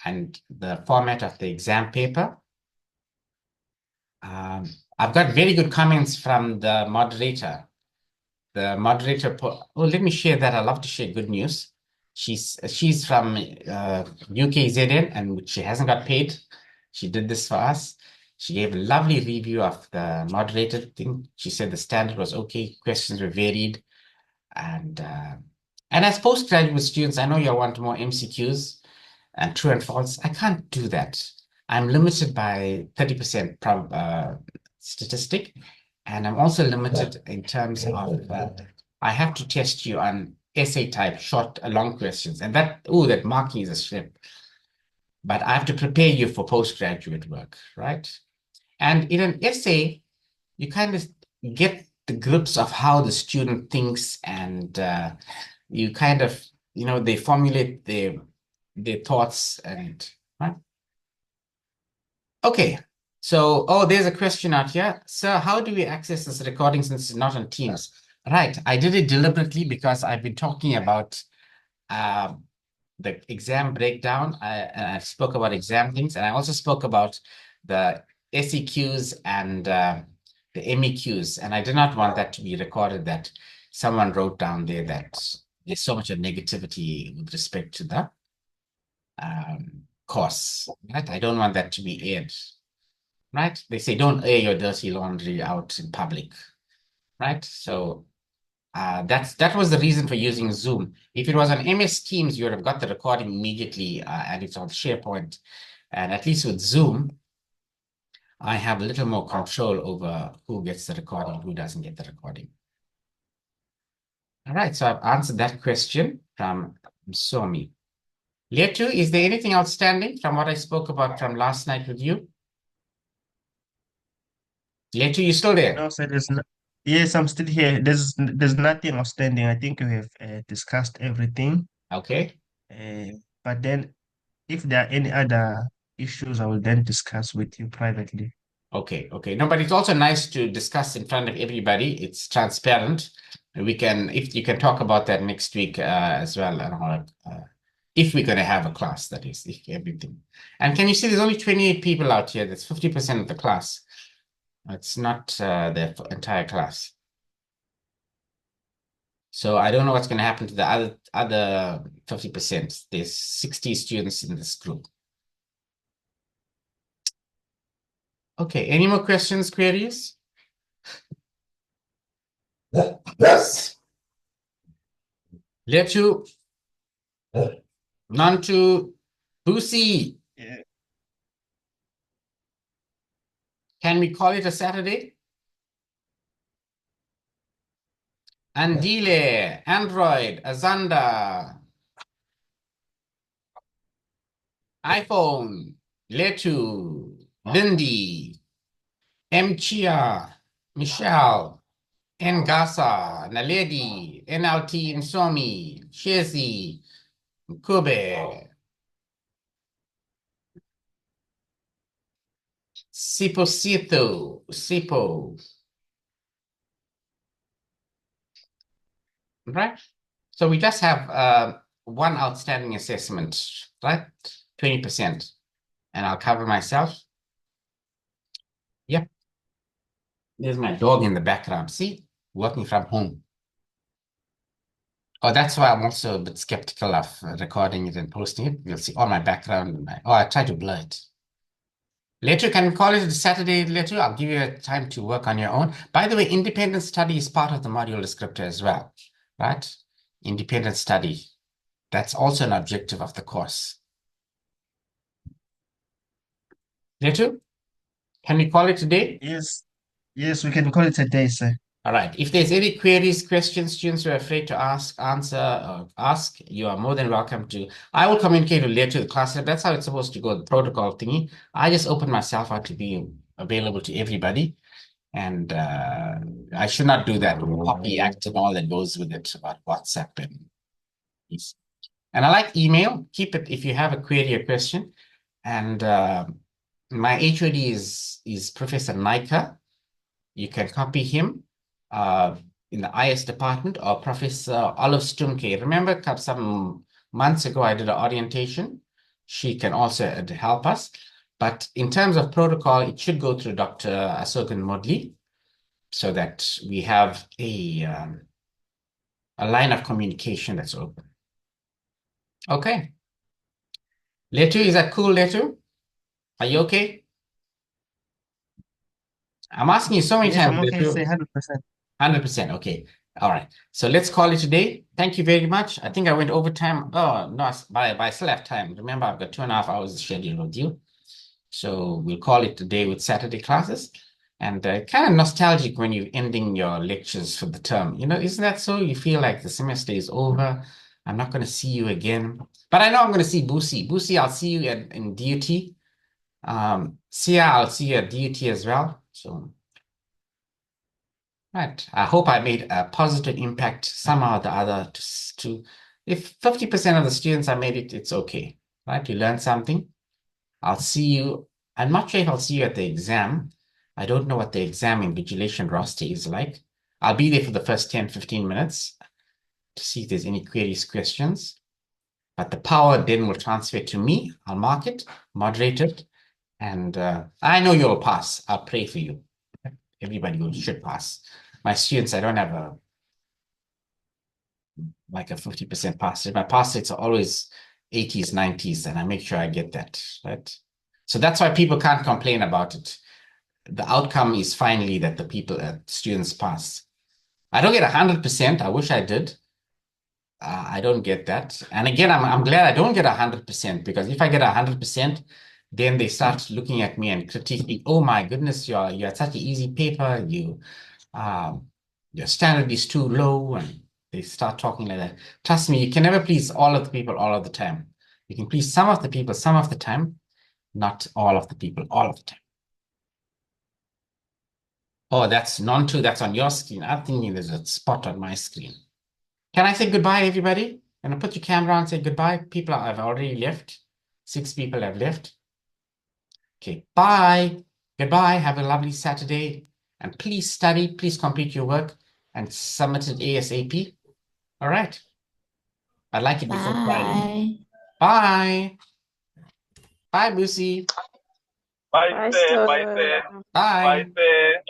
Speaker 1: and the format of the exam paper. I've got very good comments from the moderator. The moderator, let me share that. I love to share good news. She's from UKZN and she hasn't got paid. She did this for us. She gave a lovely review of the moderator thing. She said the standard was okay, questions were varied. And as postgraduate students, I know you want more MCQs and true and false. I can't do that. I'm limited by 30% statistic, and I'm also limited in terms of I have to test you on essay type, short, long questions, and that marking is a slip. But I have to prepare you for postgraduate work, right? And in an essay, you kind of get the grips of how the student thinks, and you kind of, they formulate their thoughts and right. Okay, so there's a question out here. Sir, how do we access this recording since it's not on Teams? Right, I did it deliberately because I've been talking about the exam breakdown. I spoke about exam things, and I also spoke about the SEQs and the MEQs, and I did not want that to be recorded that someone wrote down there that there's so much of negativity with respect to the course, right? I don't want that to be aired, right? They say don't air your dirty laundry out in public, right? So that was the reason for using Zoom. If it was on MS Teams, you would have got the recording immediately, and it's on SharePoint. And at least with Zoom, I have a little more control over who gets the recording, who doesn't get the recording. All right, so I've answered that question from Somi. Letu, is there anything outstanding from what I spoke about from last night with you? Letu, you still there?
Speaker 2: No, sir, there's not. Yes, I'm still here. There's nothing outstanding. I think we have discussed everything.
Speaker 1: Okay.
Speaker 2: But then, if there are any other issues, I will then discuss with you privately.
Speaker 1: Okay. No, but it's also nice to discuss in front of everybody. It's transparent. If you can talk about that next week as well, and if we're going to have a class, that is, if everything. And can you see there's only 28 people out here? That's 50% of the class. It's not the entire class. So I don't know what's going to happen to the other 50%. There's 60 students in this group. Okay, any more questions, queries? Yes. Letu. Nantu. Busi.
Speaker 2: Yeah.
Speaker 1: Can we call it a Saturday? Andile, Android, Azanda, iPhone, Letu, Lindy, Mchia, Michelle, Ngasa, Naledi, NLT, Nsomi, Shezi, Kube, Sipo. Right? So we just have one outstanding assessment, right? 20%. And I'll cover myself. Yep. There's my dog in the background. See? Working from home. Oh, that's why I'm also a bit skeptical of recording it and posting it. You'll see all my background. I try to blur it. Later, can we call it a Saturday later? I'll give you a time to work on your own. By the way, independent study is part of the module descriptor as well, right? Independent study. That's also an objective of the course. Later, can we call it today?
Speaker 2: Yes, we can call it a day, sir.
Speaker 1: All right. If there's any queries, questions, students who are afraid to ask, you are more than welcome to. I will communicate with later to the class. That's how it's supposed to go, the protocol thingy. I just open myself out to be available to everybody. And I should not do that poppy act and all that goes with it about WhatsApp and I like email. Keep it if you have a query or question. And my HOD is Professor Nika. You can copy him in the IS department, or Professor Olive Stumke. Remember some months ago I did an orientation. She can also help us. But in terms of protocol, it should go through Dr. Asokan Modli, so that we have a line of communication that's open. Okay. Letu, is that cool, Letu? Are you okay? I'm asking you so many
Speaker 2: Yes,
Speaker 1: times,
Speaker 2: I'm okay.
Speaker 1: Letu.
Speaker 2: Say 100%.
Speaker 1: 100%. Okay. All right. So let's call it today. Thank you very much. I think I went over time. Oh, no, but I still have time. Remember, I've got 2.5 hours scheduled with you. So we'll call it today with Saturday classes. And kind of nostalgic when you're ending your lectures for the term. You know, isn't that so? You feel like the semester is over. I'm not going to see you again. But I know I'm going to see Busi. Busi, I'll see you in DUT. Sia, I'll see you at DUT as well. So, right. I hope I made a positive impact somehow or the other if 50% of the students I made it, it's okay. Right? You learn something. I'll see you. I'm not sure if I'll see you at the exam. I don't know what the exam invigilation roster is like. I'll be there for the first 10, 15 minutes to see if there's any queries, questions. But the power then will transfer to me. I'll mark it, moderate it, and I know you'll pass. I'll pray for you. Everybody should pass. My students, I don't have a 50% pass rate. My pass rates are always 80s, 90s, and I make sure I get that, right? So that's why people can't complain about it. The outcome is finally that the students pass. I don't get 100%. I wish I did. I don't get that. And again, I'm glad I don't get 100%, because if I get 100%, then they start looking at me and critiquing. Oh my goodness, you're such an easy paper. Your standard is too low, and they start talking like that. Trust me, you can never please all of the people all of the time. You can please some of the people some of the time, not all of the people all of the time. Oh, that's non-true. That's on your screen. I'm thinking there's a spot on my screen. Can I say goodbye, everybody? Can I put your camera on and say goodbye? People have already left. 6 people have left. Okay, bye. Goodbye. Have a lovely Saturday. And please study. Please complete your work and submit it ASAP. All right. I'd like it before Friday. Bye. Bye, Lucy.
Speaker 5: Bye,
Speaker 4: Bye,
Speaker 5: sir. Bye,
Speaker 4: sir.
Speaker 5: sir.
Speaker 1: Bye.
Speaker 5: Bye, sir.